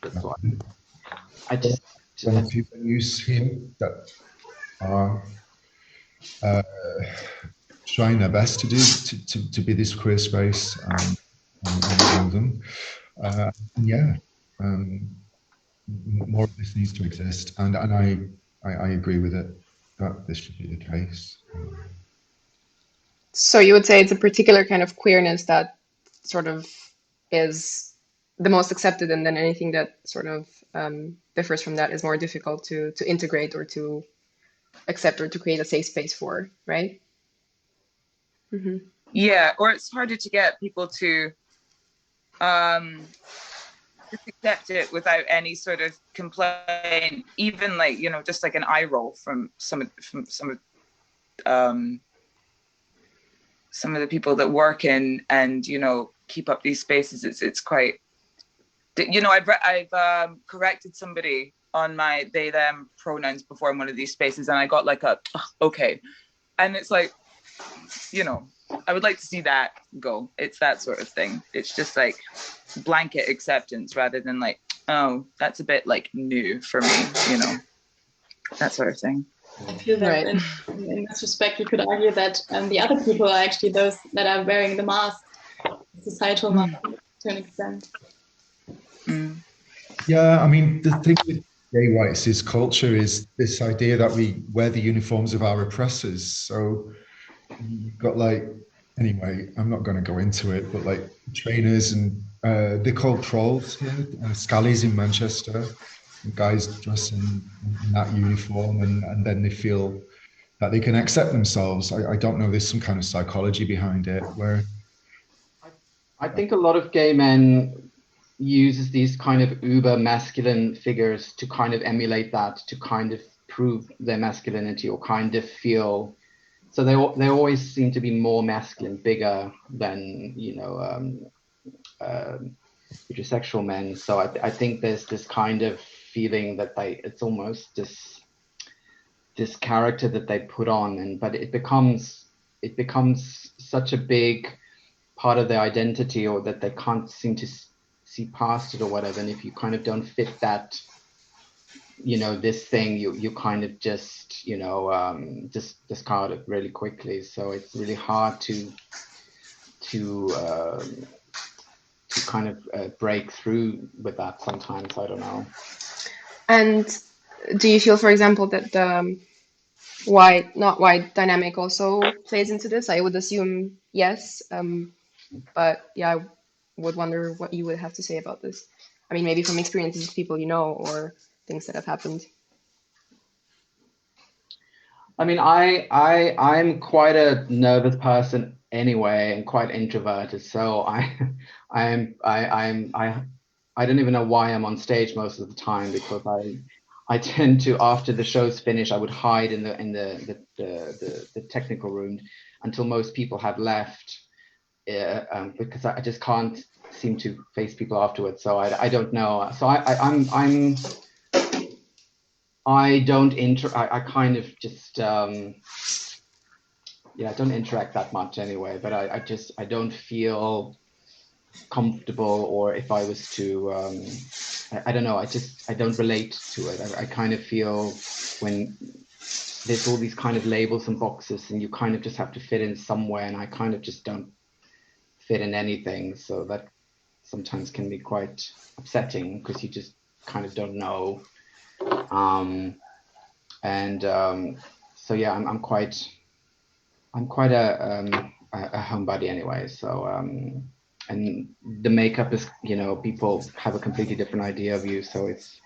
That's why I just one of the venues here that are trying their best to be this queer space among them. More of this needs to exist, and I agree with it that this should be the case. So you would say it's a particular kind of queerness that sort of is the most accepted, and then anything that sort of differs from that is more difficult to integrate or to accept or to create a safe space for, right? Mm-hmm. Yeah, or it's harder to get people to just accept it without any sort of complaint, even like, you know, just like an eye roll from some of the people that work in and, you know, keep up these spaces. It's quite, you know, I've corrected somebody on my they them pronouns before in one of these spaces, and I got like a okay, and it's like, you know, I would like to see that go. It's that sort of thing. It's just like blanket acceptance rather than like, oh, that's a bit like new for me, you know, that sort of thing. I feel that in this respect, we could argue that the other people are actually those that are wearing the mask, societal mask to an extent. Yeah, I mean, the thing with gay whites' culture is this idea that we wear the uniforms of our oppressors. So you've got like, anyway, I'm not going to go into it, but like trainers and they're called trolls here, scallies in Manchester, guys dressing in that uniform, and then they feel that they can accept themselves. I don't know, there's some kind of psychology behind it where I think a lot of gay men uses these kind of uber masculine figures to kind of emulate that, to kind of prove their masculinity or kind of feel. So they always seem to be more masculine, bigger than, you know, heterosexual men. So I think there's this kind of feeling that it's almost this character that they put on, but it becomes such a big part of their identity, or that they can't seem to see past it or whatever. And if you kind of don't fit that, you know, this thing, you kind of just, you know, just discard it really quickly. So it's really hard to kind of break through with that sometimes. I don't know. And do you feel, for example, that the white, not white dynamic also plays into this? I would assume yes. But yeah, I would wonder what you would have to say about this. I mean, maybe from experiences of people you know, or things that have happened. I mean, I'm quite a nervous person anyway, and quite introverted. So I don't even know why I'm on stage most of the time, because I tend to, after the shows finish, I would hide in the technical room until most people have left, because I just can't seem to face people afterwards. So I don't know. So I kind of just I don't interact that much anyway, but I don't feel comfortable, or if I was to I don't know, I don't relate to it. I kind of feel when there's all these kind of labels and boxes and you kind of just have to fit in somewhere, and I kind of just don't fit in anything, so that sometimes can be quite upsetting, because you just kind of don't know. So yeah, I'm quite a homebody anyway. So and the makeup is, you know, people have a completely different idea of you. So it's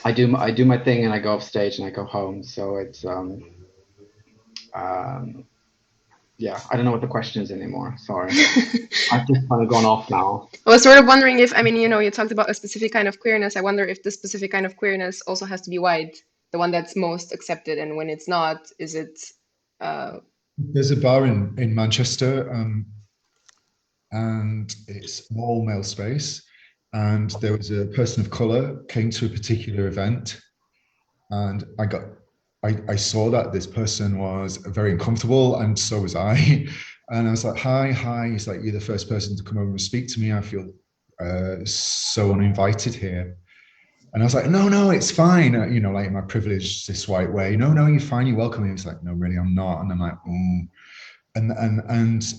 I do my thing and I go off stage and I go home. So it's yeah, I don't know what the question is anymore. Sorry, I've just kind of gone off now. I was sort of wondering if, I mean, you know, you talked about a specific kind of queerness. I wonder if the specific kind of queerness also has to be white, the one that's most accepted, and when it's not, is it? There's a bar in Manchester, and it's an all male space, and there was a person of color came to a particular event, and I saw that this person was very uncomfortable, and so was I. And I was like, hi. He's like, you're the first person to come over and speak to me. I feel so uninvited here. And I was like, no, it's fine. You know, like in my privileged cis white way. No, you're fine. You're welcome. And he was like, no, really, I'm not. And I'm like, And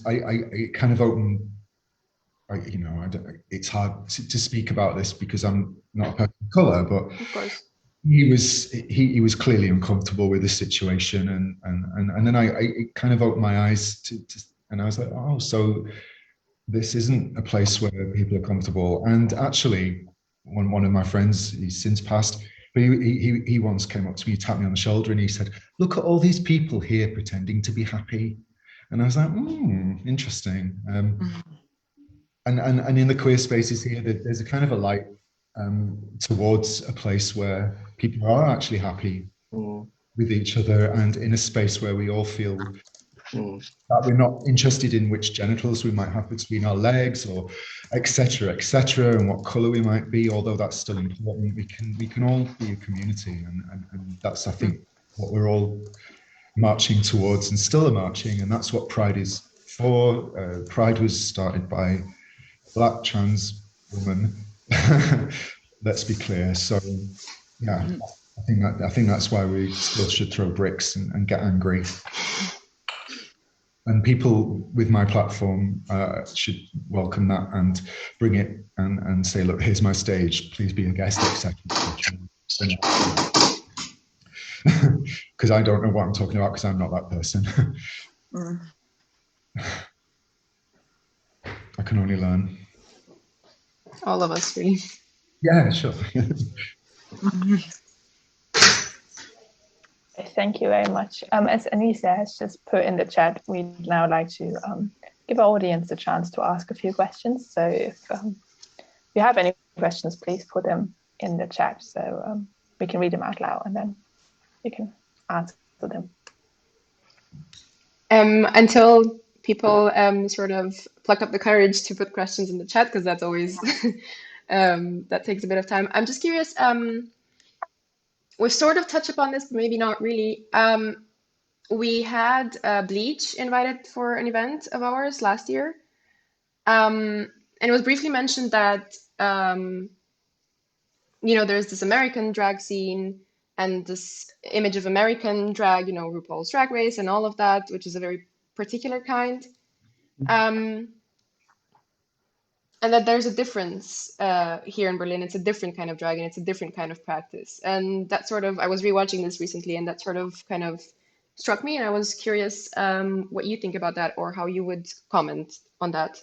I kind of opened. You know, it's hard to speak about this because I'm not a person of color, but of course. he was clearly uncomfortable with the situation, and then I kind of opened my eyes to and I was like, oh, so this isn't a place where people are comfortable. And actually, one of my friends, he's since passed, but he once came up to me, tapped me on the shoulder, and he said, look at all these people here pretending to be happy. And I was like, interesting. And in the queer spaces here, there's a kind of a light towards a place where people are actually happy with each other, and in a space where we all feel that we're not interested in which genitals we might have between our legs, or etc., and what color we might be. Although that's still important, we can all be a community, and that's, I think, what we're all marching towards and still are marching, and that's what Pride is for. Pride was started by a Black trans woman. Let's be clear. So yeah, I think that's why we still should throw bricks and get angry. And people with my platform should welcome that and bring it and say, look, here's my stage. Please be a guest, etc. Because I don't know what I'm talking about because I'm not that person. I can only learn. All of us, really. Yeah, sure. Thank you very much. As Anisia has just put in the chat, we'd now like to give our audience a chance to ask a few questions. So if you have any questions, please put them in the chat so we can read them out loud and then you can answer them. Until people sort of pluck up the courage to put questions in the chat, because that's always, that takes a bit of time. I'm just curious, we've sort of touched upon this, but maybe not really. We had Bleach invited for an event of ours last year. And it was briefly mentioned that, there's this American drag scene and this image of American drag, RuPaul's Drag Race and all of that, which is a very particular kind. And that there's a difference here in Berlin. It's a different kind of drag and it's a different kind of practice. And that sort of, I was rewatching this recently and that sort of kind of struck me. And I was curious what you think about that or how you would comment on that.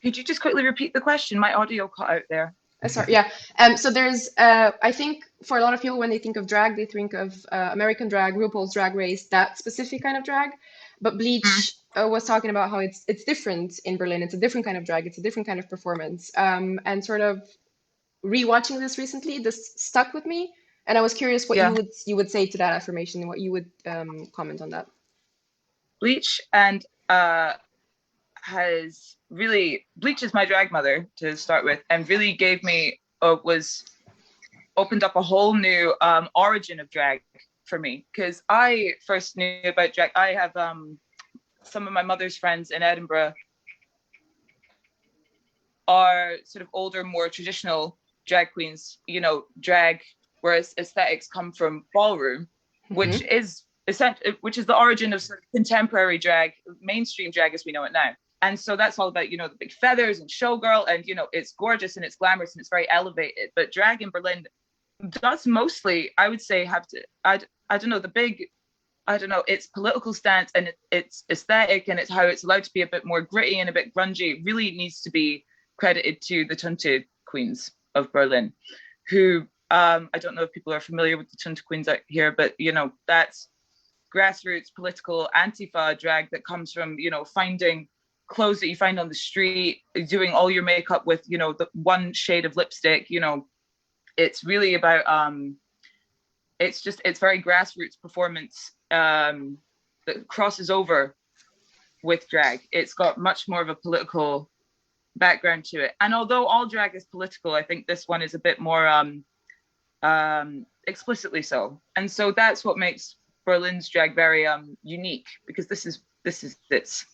Could you just quickly repeat the question? My audio cut out there. Sorry, yeah. So there's, I think for a lot of people, when they think of drag, they think of American drag, RuPaul's Drag Race, that specific kind of drag. But Bleach was talking about how it's different in Berlin. It's a different kind of drag. It's a different kind of performance. And sort of rewatching this recently, this stuck with me. And I was curious what you would say to that affirmation and what you would comment on that. Bleach and Bleach is my drag mother to start with, and really gave me opened up a whole new origin of drag for me, because I first knew about drag. I have some of my mother's friends in Edinburgh are sort of older, more traditional drag queens, drag, whereas aesthetics come from ballroom, which is the origin of sort of contemporary drag, mainstream drag as we know it now. And so that's all about, the big feathers and showgirl, and, it's gorgeous and it's glamorous and it's very elevated. But drag in Berlin does mostly, I would say, have to, its political stance and its aesthetic and it's how it's allowed to be a bit more gritty and a bit grungy really needs to be credited to the Tunte Queens of Berlin, who, I don't know if people are familiar with the Tunte Queens out here, but, that's grassroots political Antifa drag that comes from, finding clothes that you find on the street, doing all your makeup with, the one shade of lipstick, it's really about, it's very grassroots performance that crosses over with drag. It's got much more of a political background to it. And although all drag is political, I think this one is a bit more explicitly so. And so that's what makes Berlin's drag very unique, because this is its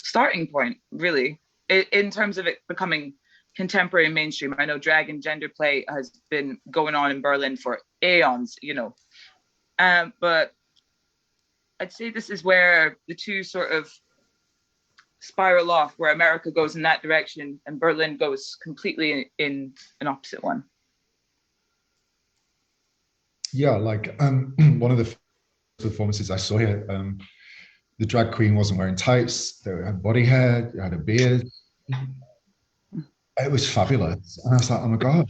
starting point, really, in terms of it becoming contemporary and mainstream. I know drag and gender play has been going on in Berlin for aeons, but I'd say this is where the two sort of spiral off, where America goes in that direction and Berlin goes completely in an opposite one. Yeah, like one of the performances I saw here, the drag queen wasn't wearing tights, they had body hair, they had a beard. It was fabulous. And I was like, oh my God,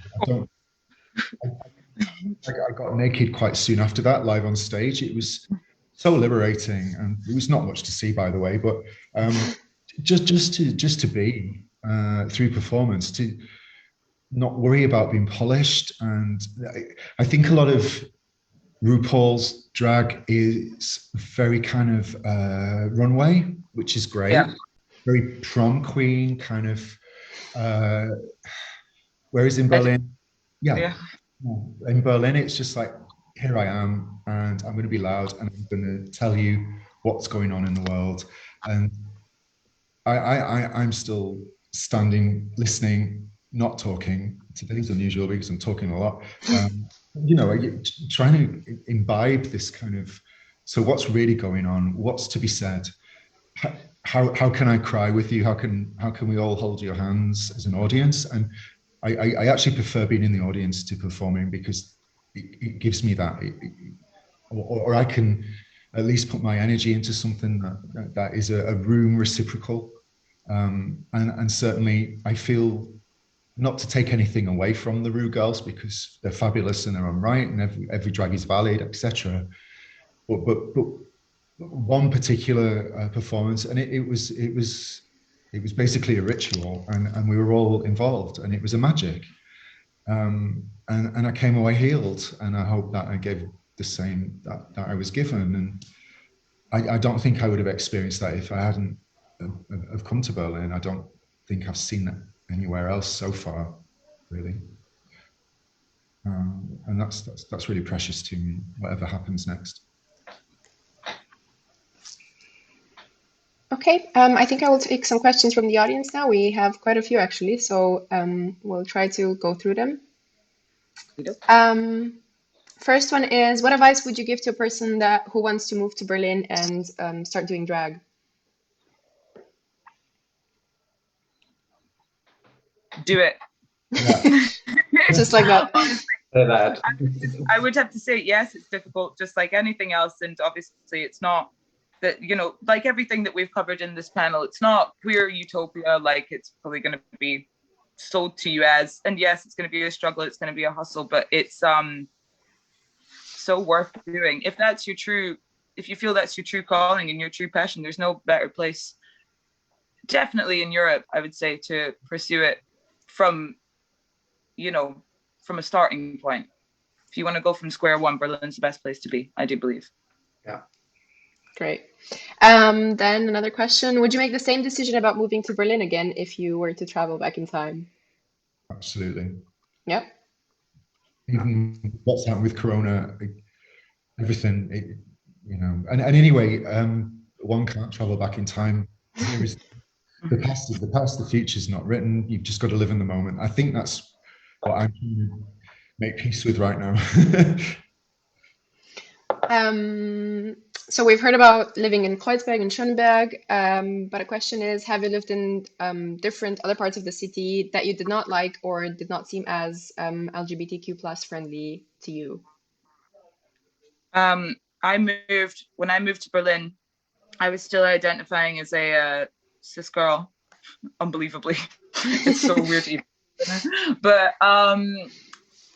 I got naked quite soon after that, live on stage. It was so liberating, and it was not much to see, by the way, but just to be through performance, to not worry about being polished. And I think a lot of RuPaul's drag is very kind of runway, which is great. Yeah. Very prom queen kind of. Whereas in Berlin, in Berlin, it's just like here I am, and I'm going to be loud, and I'm going to tell you what's going on in the world. And I'm still standing, listening, not talking. Today's unusual because I'm talking a lot. You know, trying to imbibe this kind of, so what's really going on? What's to be said? How can I cry with you? How can we all hold your hands as an audience? And I actually prefer being in the audience to performing, because it gives me that, or I can at least put my energy into something that is a room reciprocal. And certainly I feel, not to take anything away from the Rue girls, because they're fabulous and they're on right, and every drag is valid, etc. But one particular performance, and it was basically a ritual, and we were all involved, and it was a magic. And I came away healed, and I hope that I gave the same that I was given. And I don't think I would have experienced that if I hadn't have come to Berlin. I don't think I've seen that anywhere else so far, really. And that's really precious to me, whatever happens next. Okay, I think I will take some questions from the audience now. We have quite a few actually, so we'll try to go through them. First one is, what advice would you give to a person who wants to move to Berlin and start doing drag? Do it. Yeah. Just like that. I would have to say, yes, it's difficult, just like anything else. And obviously it's not that, you know, like everything that we've covered in this panel, it's not queer utopia like it's probably going to be sold to you as. And yes, it's going to be a struggle, it's going to be a hustle, but it's so worth doing. If you feel that's your true calling and your true passion, there's no better place, definitely in Europe, I would say, to pursue it from a starting point. If you want to go from square one, Berlin's the best place to be, I do believe. Yeah. Great. Then another question. Would you make the same decision about moving to Berlin again if you were to travel back in time? Absolutely. Yep. Even what's happened with Corona, everything, and anyway, one can't travel back in time. There is the past is the past, the future's not written. You've just got to live in the moment. I think that's what I'm trying to make peace with right now. So we've heard about living in Kreuzberg and Schöneberg, but a question is, have you lived in different other parts of the city that you did not like or did not seem as LGBTQ plus friendly to you? When I moved to Berlin, I was still identifying as a cis girl, unbelievably. It's so weird. But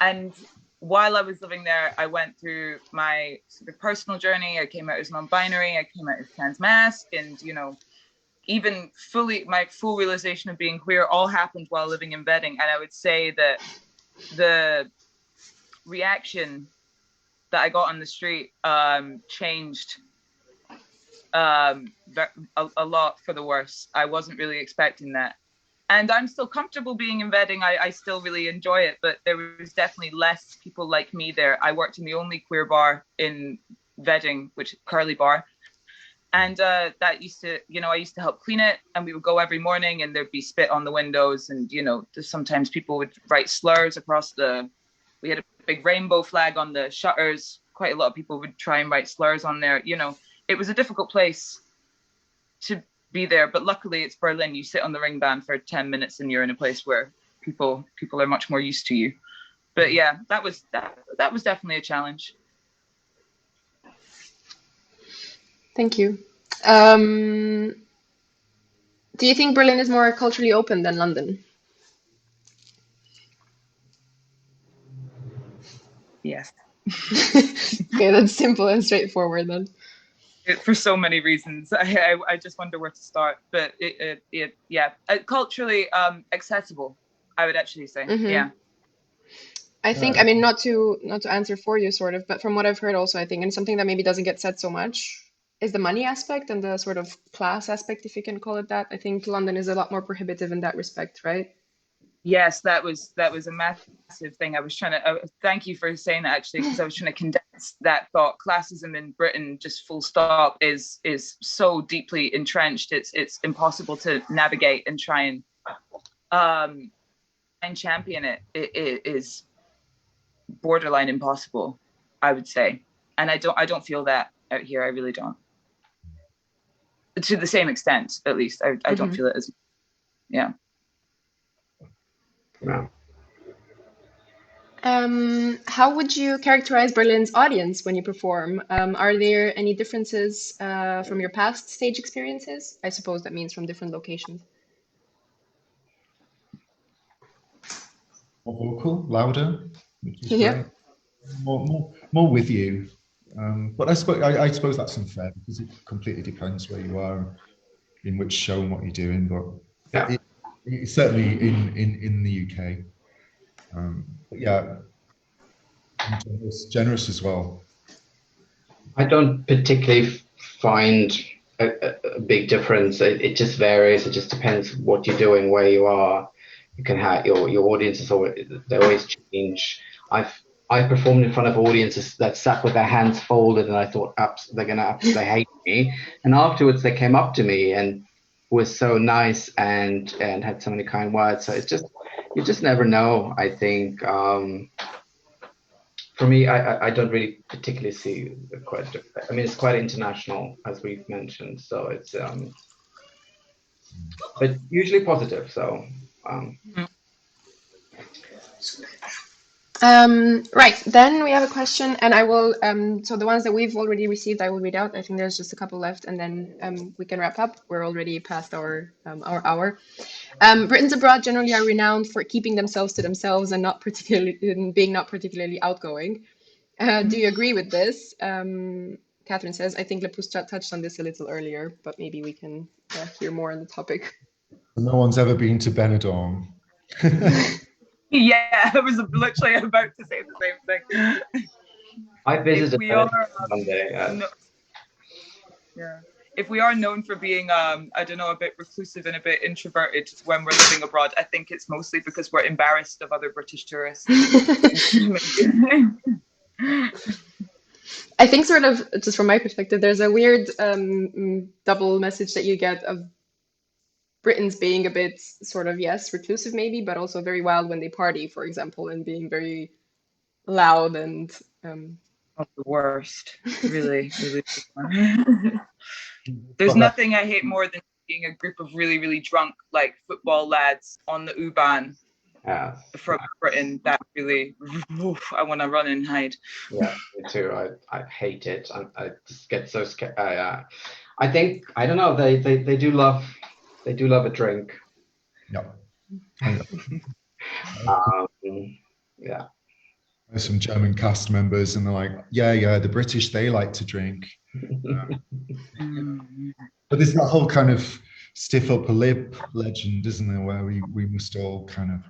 and while I was living there, I went through my sort of personal journey. I came out as non-binary, I came out as trans-masc, and even my full realization of being queer all happened while living in Wedding. And I would say that the reaction that I got on the street changed a lot for the worse. I wasn't really expecting that. And I'm still comfortable being in Wedding. I still really enjoy it, but there was definitely less people like me there. I worked in the only queer bar in Wedding, which is Curly Bar. And that used to, I used to help clean it, and we would go every morning and there'd be spit on the windows, and, sometimes people would write slurs across we had a big rainbow flag on the shutters. Quite a lot of people would try and write slurs on there. It was a difficult place to be there, but luckily it's Berlin. You sit on the ring band for 10 minutes and you're in a place where people are much more used to you. But yeah, that was definitely a challenge. Thank you. Do you think Berlin is more culturally open than London? Yes. Okay, that's simple and straightforward then. For so many reasons. I just wonder where to start. But culturally accessible, I would actually say. Mm-hmm. Yeah. I think, not to answer for you sort of, but from what I've heard also, I think, and something that maybe doesn't get said so much is the money aspect and the sort of class aspect, if you can call it that. I think London is a lot more prohibitive in that respect, right? Yes, that was a massive thing. I was trying to thank you for saying that, actually, because I was trying to condense that thought. Classism in Britain, just full stop, is so deeply entrenched. It's impossible to navigate and try and champion it. It is borderline impossible, I would say. And I don't feel that out here. I really don't. To the same extent, at least. I don't feel it as, yeah. Yeah. How would you characterize Berlin's audience when you perform? Are there any differences from your past stage experiences? I suppose that means from different locations. More vocal, louder, which is Yeah. great. More with you. But I suppose that's unfair because it completely depends where you are, in which show and what you're doing. But Yeah. it's certainly in the UK. But yeah, generous as well. I don't particularly find a big difference. It just varies. It just depends what you're doing, where you are. You can have your audiences they always change. I've performed in front of audiences that sat with their hands folded, and I thought, they're gonna absolutely hate me. And afterwards, they came up to me and was so nice and had so many kind words. So it's just, you just never know. I think for me, I don't really particularly see I mean, it's quite international, as we've mentioned. So it's but usually positive. So. Right, then we have a question, and I will, so the ones that we've already received, I will read out. I think there's just a couple left, and then we can wrap up. We're already past our hour. Britons abroad generally are renowned for keeping themselves to themselves and being not particularly outgoing. Do you agree with this? Catherine says, I think Pustra touched on this a little earlier, but maybe we can hear more on the topic. No one's ever been to Benidorm. Yeah, I was literally about to say the same thing. I visited one day. Yeah. If we are known for being, I don't know, a bit reclusive and a bit introverted when we're living abroad, I think it's mostly because we're embarrassed of other British tourists. I think, sort of, just from my perspective, there's a weird double message that you get of Britons being a bit sort of, yes, reclusive maybe, but also very wild when they party, for example, and being very loud and the worst, really, really. There's nothing I hate more than seeing a group of really, really drunk, like, football lads on the U-Bahn from Britain. That really, I want to run and hide. Yeah, me too. I hate it. I just get so scared. I think, I don't know, they do love a drink. Yeah. Yeah. There's some German cast members, and they're like, yeah, the British, they like to drink. But there's that whole kind of stiff upper lip legend, isn't there, where we must all kind of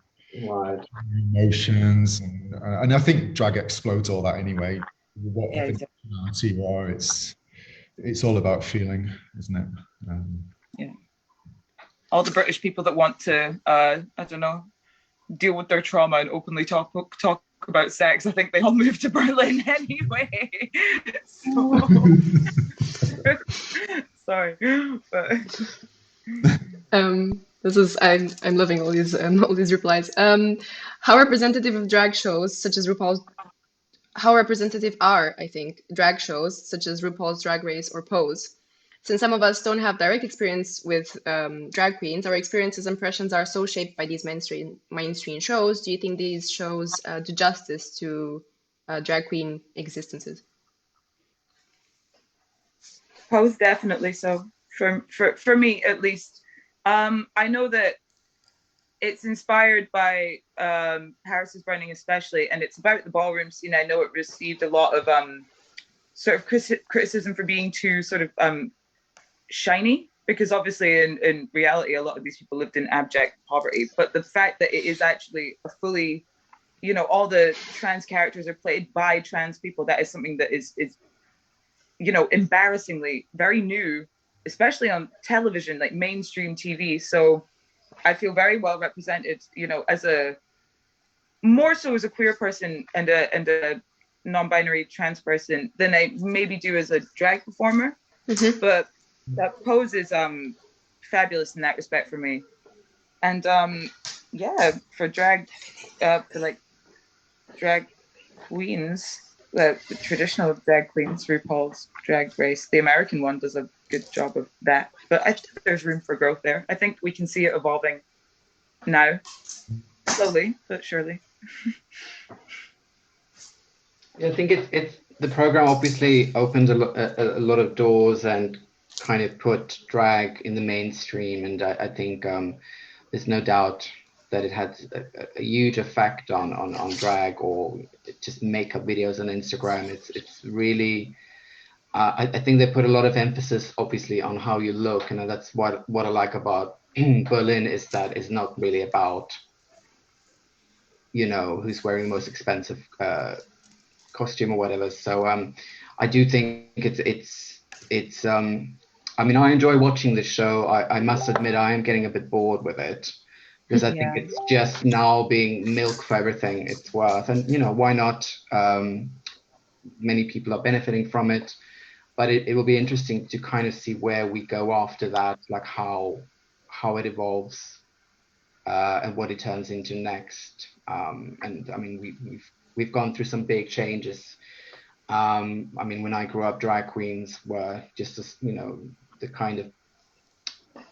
emotions, and I think drag explodes all that anyway. Whatever nationality you are, it's all about feeling, isn't it? Yeah. All the British people that want to, I don't know, deal with their trauma and openly talk about sex, I think they all moved to Berlin anyway. So, sorry, but this is, I'm loving all these replies. How representative of drag shows such as RuPaul's, how representative are, I think, drag shows such as RuPaul's Drag Race or Pose? Since some of us don't have direct experience with drag queens, our experiences and impressions are so shaped by these mainstream shows. Do you think these shows do justice to drag queen existences? Pose, definitely so. For me, at least. I know that it's inspired by Paris is Burning, especially, and it's about the ballroom scene. I know it received a lot of sort of criticism for being too sort of shiny, because obviously in reality a lot of these people lived in abject poverty, but the fact that it is actually a fully, you know, all the trans characters are played by trans people, that is something that is you know, embarrassingly very new, especially on television, like mainstream TV. So I feel very well represented, you know, as a more so as a queer person and a non-binary trans person than I maybe do as a drag performer. But that pose is fabulous in that respect for me. And yeah, for drag, for like drag queens, the traditional drag queens, RuPaul's Drag Race, the American one does a good job of that. But I think there's room for growth there. I think we can see it evolving now, slowly but surely. Yeah, I think it's the program obviously opened a lot of doors and kind of put drag in the mainstream, and I think there's no doubt that it had a huge effect on drag or just makeup videos on Instagram. It's really I think they put a lot of emphasis obviously on how you look, and that's what I like about Berlin, is that it's not really about, you know, who's wearing the most expensive costume or whatever. So I do think it's I mean, I enjoy watching the show. I must admit I am getting a bit bored with it, because I think it's just now being milk for everything it's worth. And, you know, why not? Many people are benefiting from it, but it will be interesting to kind of see where we go after that, like how it evolves and what it turns into next. And I mean, we've gone through some big changes. I mean, when I grew up, drag queens were just, you know, the kind of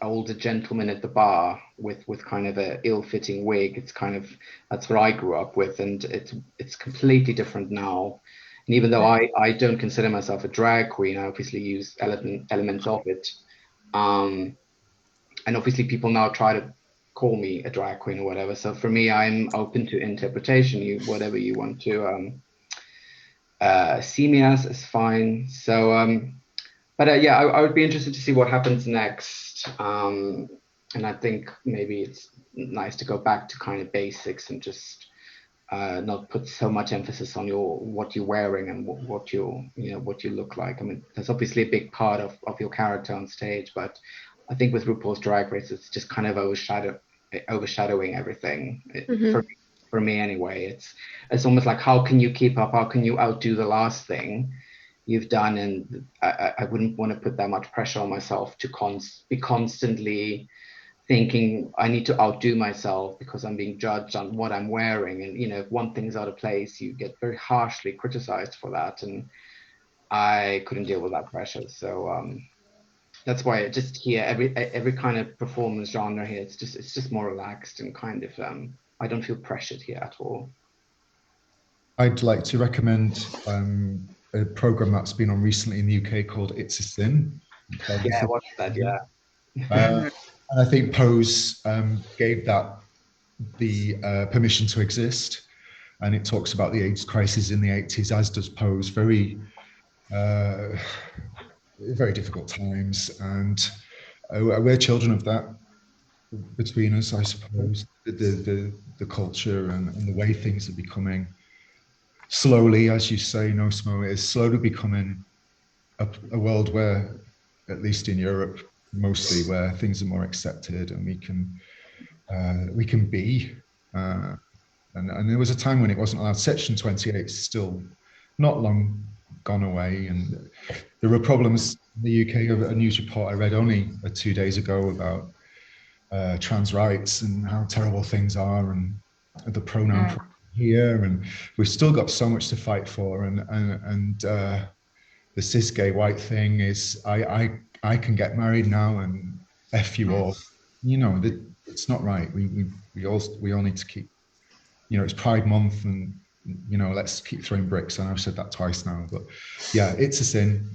older gentleman at the bar with kind of a ill-fitting wig. It's kind of, that's what I grew up with, and it's completely different now. And even though I don't consider myself a drag queen, I obviously use elements of it. And obviously people now try to call me a drag queen or whatever. So for me, I'm open to interpretation. Whatever you want to see me as is fine. So, but yeah, I would be interested to see what happens next. And I think maybe it's nice to go back to kind of basics and just not put so much emphasis on what you're wearing and what you look like. I mean, that's obviously a big part of your character on stage, but I think with RuPaul's Drag Race, it's just kind of overshadowing everything. For me anyway. It's almost like, how can you keep up? How can you outdo the last thing you've done? And I wouldn't want to put that much pressure on myself to be constantly thinking I need to outdo myself because I'm being judged on what I'm wearing. And, you know, if one thing's out of place, you get very harshly criticized for that. And I couldn't deal with that pressure. So that's why just here, every kind of performance genre here, it's just more relaxed and kind of, I don't feel pressured here at all. I'd like to recommend a program that's been on recently in the UK called It's a Sin. Yeah, I watched that, yeah. And I think Pose gave that the permission to exist. And it talks about the AIDS crisis in the 80s, as does Pose. Very difficult times. And we're children of that between us, I suppose. The culture and the way things are becoming slowly, as you say, Nosmo, is slowly becoming a world where, at least in Europe, mostly, where things are more accepted and we can be. And there was a time when it wasn't allowed. Section 28 is still not long gone away, and there were problems in the UK. A news report I read only 2 days ago about trans rights and how terrible things are, and the pronoun here, and we've still got so much to fight for. And the cis gay white thing is, I can get married now and F you all. You know, it's not right. We all need to keep, you know, it's Pride Month, and, you know, let's keep throwing bricks. And I've said that twice now, but yeah, It's a Sin.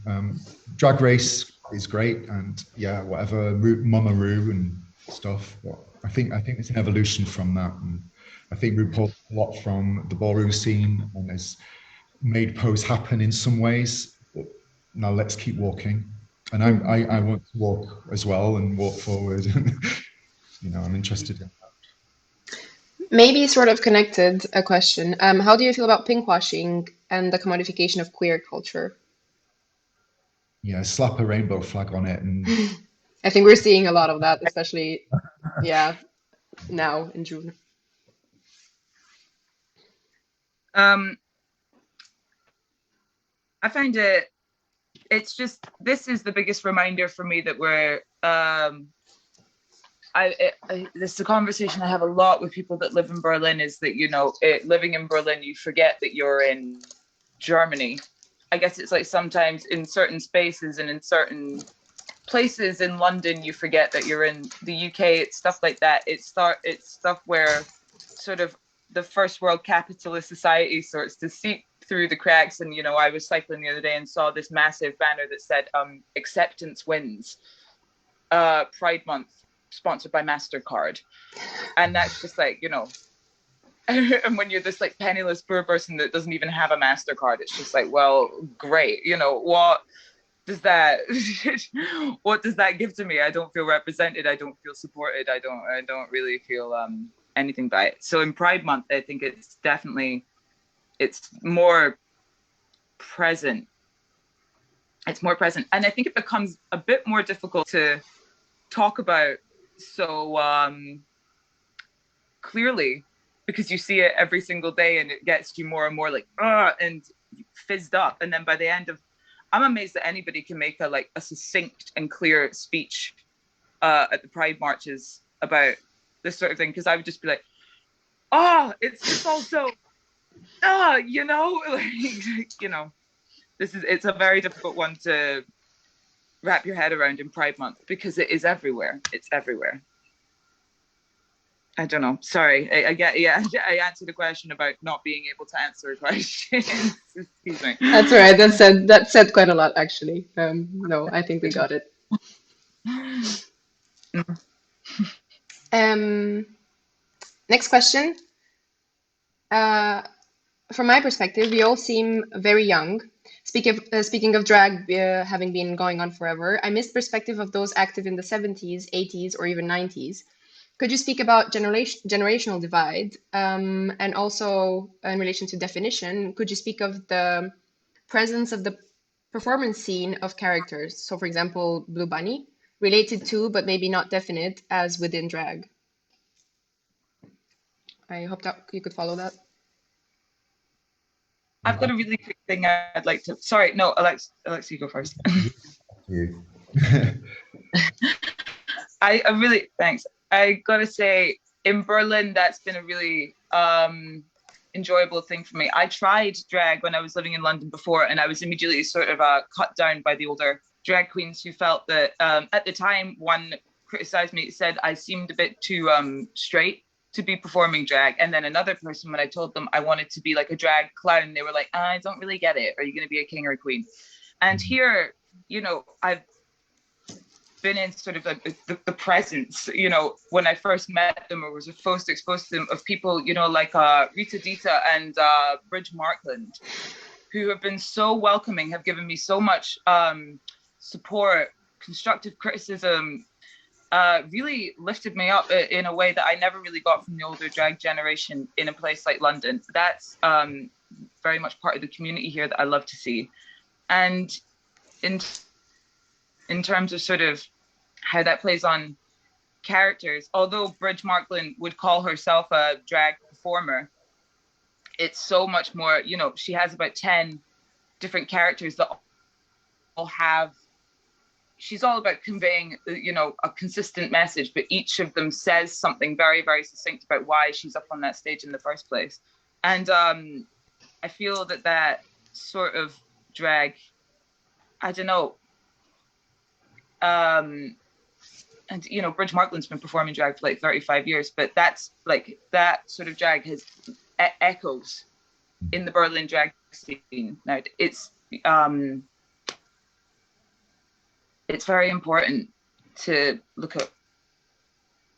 Drag Race is great, and yeah, whatever, Mama Ru and stuff. But I think it's an evolution from that. And I think RuPaul a lot from the ballroom scene and has made Pose happen in some ways. But now let's keep walking. And I want to walk as well and walk forward. You know, I'm interested in that. Maybe sort of connected, a question. How do you feel about pinkwashing and the commodification of queer culture? Yeah, slap a rainbow flag on it. And I think we're seeing a lot of that, especially, yeah, now in June? I find it's just, this is the biggest reminder for me that we're, this is a conversation I have a lot with people that live in Berlin, is that, you know, living in Berlin, you forget that you're in Germany. I guess it's like sometimes in certain spaces and in certain places in London, you forget that you're in the UK. It's stuff like that. It's stuff where sort of the first world capitalist society starts to seep through the cracks. And, you know, I was cycling the other day and saw this massive banner that said, acceptance wins, Pride Month, sponsored by MasterCard. And that's just like, you know, and when you're this like penniless poor person that doesn't even have a MasterCard, it's just like, well, great. You know, what does that give to me? I don't feel represented. I don't feel supported. I don't really feel anything by it. So in Pride Month, I think it's more present. It's more present. And I think it becomes a bit more difficult to talk about so clearly, because you see it every single day and it gets you more and more like, and fizzed up. And then by the end of, I'm amazed that anybody can make a succinct and clear speech at the Pride marches about this sort of thing. Because I would just be like, it's just also, you know, like, you know, it's a very difficult one to wrap your head around in Pride Month, because it is everywhere. It's everywhere. I don't know. Sorry. I answered a question about not being able to answer a question. Excuse me. That's all right. That said quite a lot, actually. No, I think we got it. Next question. From my perspective, we all seem very young. Speaking of drag having been going on forever, I miss perspective of those active in the 70s, 80s, or even 90s. Could you speak about generational divide? And also in relation to definition, could you speak of the presence of the performance scene of characters? So for example, Blue Bunny, related to, but maybe not definite as within drag. I hope that you could follow that. I've got a really quick thing I'd like to, sorry, no, Alex, you go first. You. I really, thanks. I gotta say, in Berlin, that's been a really enjoyable thing for me. I tried drag when I was living in London before, and I was immediately sort of cut down by the older drag queens who felt that at the time, one criticized me, said I seemed a bit too straight to be performing drag. And then another person, when I told them I wanted to be like a drag clown, they were like, I don't really get it. Are you going to be a king or a queen? And here, you know, I've been in sort of the presence, you know, when I first met them or was first exposed to them, of people, you know, like Rita Dita and Bridge Markland, who have been so welcoming, have given me so much support, constructive criticism, really lifted me up in a way that I never really got from the older drag generation in a place like London. That's very much part of the community here that I love to see. And in terms of sort of how that plays on characters, although Bridge Markland would call herself a drag performer, it's so much more, you know, she has about 10 different characters that all have, she's all about conveying, you know, a consistent message, but each of them says something very, very succinct about why she's up on that stage in the first place. And I feel that sort of drag, I don't know, and you know, Bridge Markland's been performing drag for like 35 years, but that's like, that sort of drag has echoes in the Berlin drag scene. Now it's very important to look at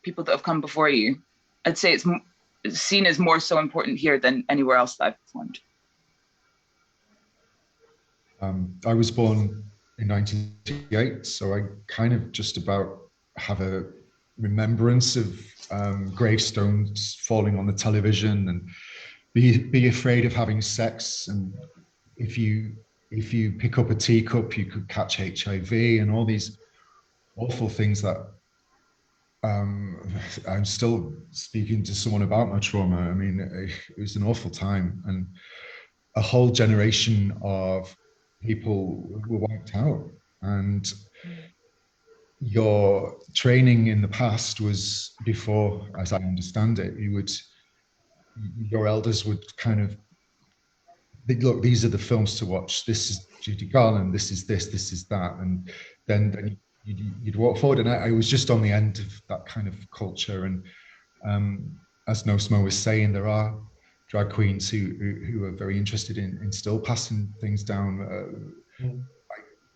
people that have come before you. I'd say it's seen as more so important here than anywhere else that I've performed. I was born in 1988, so I kind of just about have a remembrance of gravestones falling on the television and be afraid of having sex, and if you pick up a teacup you could catch HIV, and all these awful things that I'm still speaking to someone about my trauma. I mean, it was an awful time, and a whole generation of people were wiped out. And your training in the past was before, as I understand it, your elders would kind of, look, these are the films to watch. This is Judy Garland. This is that, and then you'd walk forward. And I was just on the end of that kind of culture. And as Nosmo was saying, there are drag queens who are very interested in still passing things down.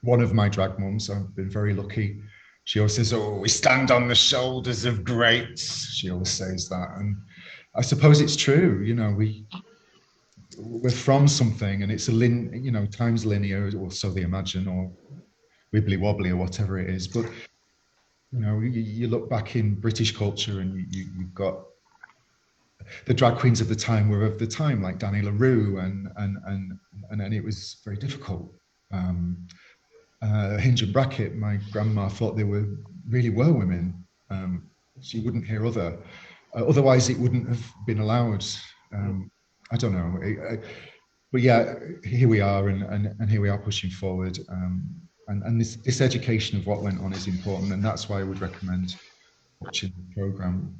One of my drag mums, I've been very lucky. She always says, "Oh, we stand on the shoulders of greats." She always says that, and I suppose it's true. You know, we're from something, and it's time's linear, or so they imagine, or wibbly wobbly, or whatever it is. But you look back in British culture, and you've got the drag queens of the time were of the time, like Danny LaRue, and it was very difficult. Hinge and Bracket, my grandma thought they really were women. She wouldn't hear otherwise it wouldn't have been allowed. I don't know, but yeah, here we are, and here we are pushing forward. And this education of what went on is important, and that's why I would recommend watching the program,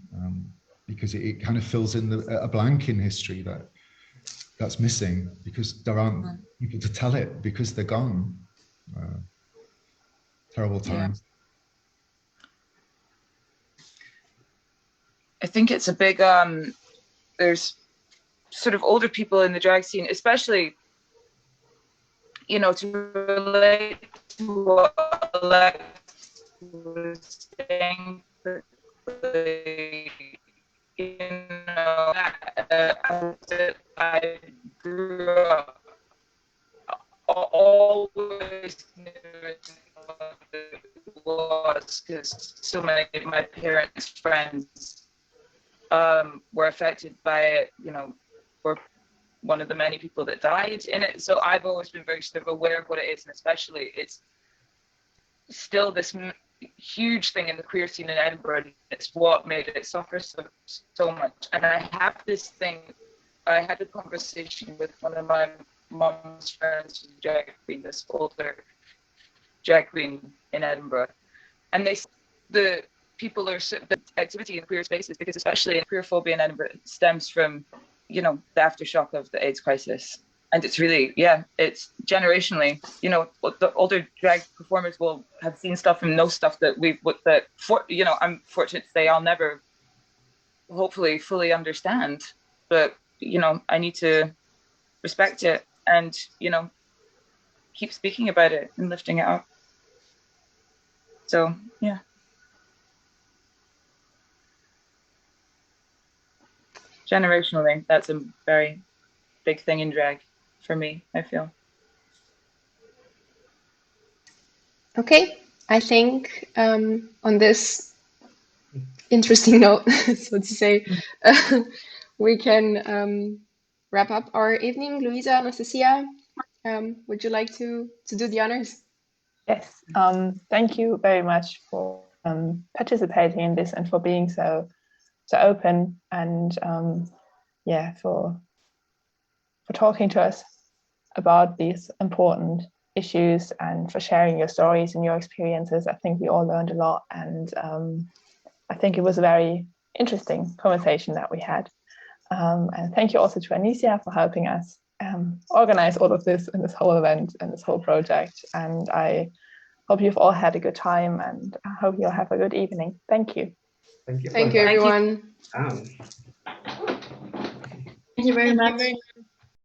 because it kind of fills in a blank in history that's missing, because there aren't people to tell it, because they're gone. Terrible times. I think it's a big there's sort of older people in the drag scene, especially, to relate to what Alex was saying, I grew up always knew what it was, because so many of my parents' friends were affected by it, were one of the many people that died in it. So I've always been very sort of aware of what it is, and especially it's still this huge thing in the queer scene in Edinburgh. It's what made it suffer so much. And I have this thing, I had a conversation with one of my mom's friends, who's a drag queen, this older drag queen in Edinburgh, and the people are the activity in queer spaces, because especially in queer phobia in Edinburgh, it stems from the aftershock of the AIDS crisis. And it's really, it's generationally, the older drag performers will have seen stuff and know stuff that I'm fortunate to say I'll never hopefully fully understand, but I need to respect it and keep speaking about it and lifting it up. So generationally, that's a very big thing in drag for me, I feel. Okay, I think on this interesting note, so to say, we can wrap up our evening. Luisa, Anastasiia, would you like to do the honors? Yes, thank you very much for participating in this and for being so open, and for talking to us about these important issues, and for sharing your stories and your experiences. I think we all learned a lot, and I think it was a very interesting conversation that we had. And thank you also to Anisia for helping us organize all of this and this whole event and this whole project. And I hope you've all had a good time, and I hope you'll have a good evening. Thank you. Thank you, everyone. Thank you very much.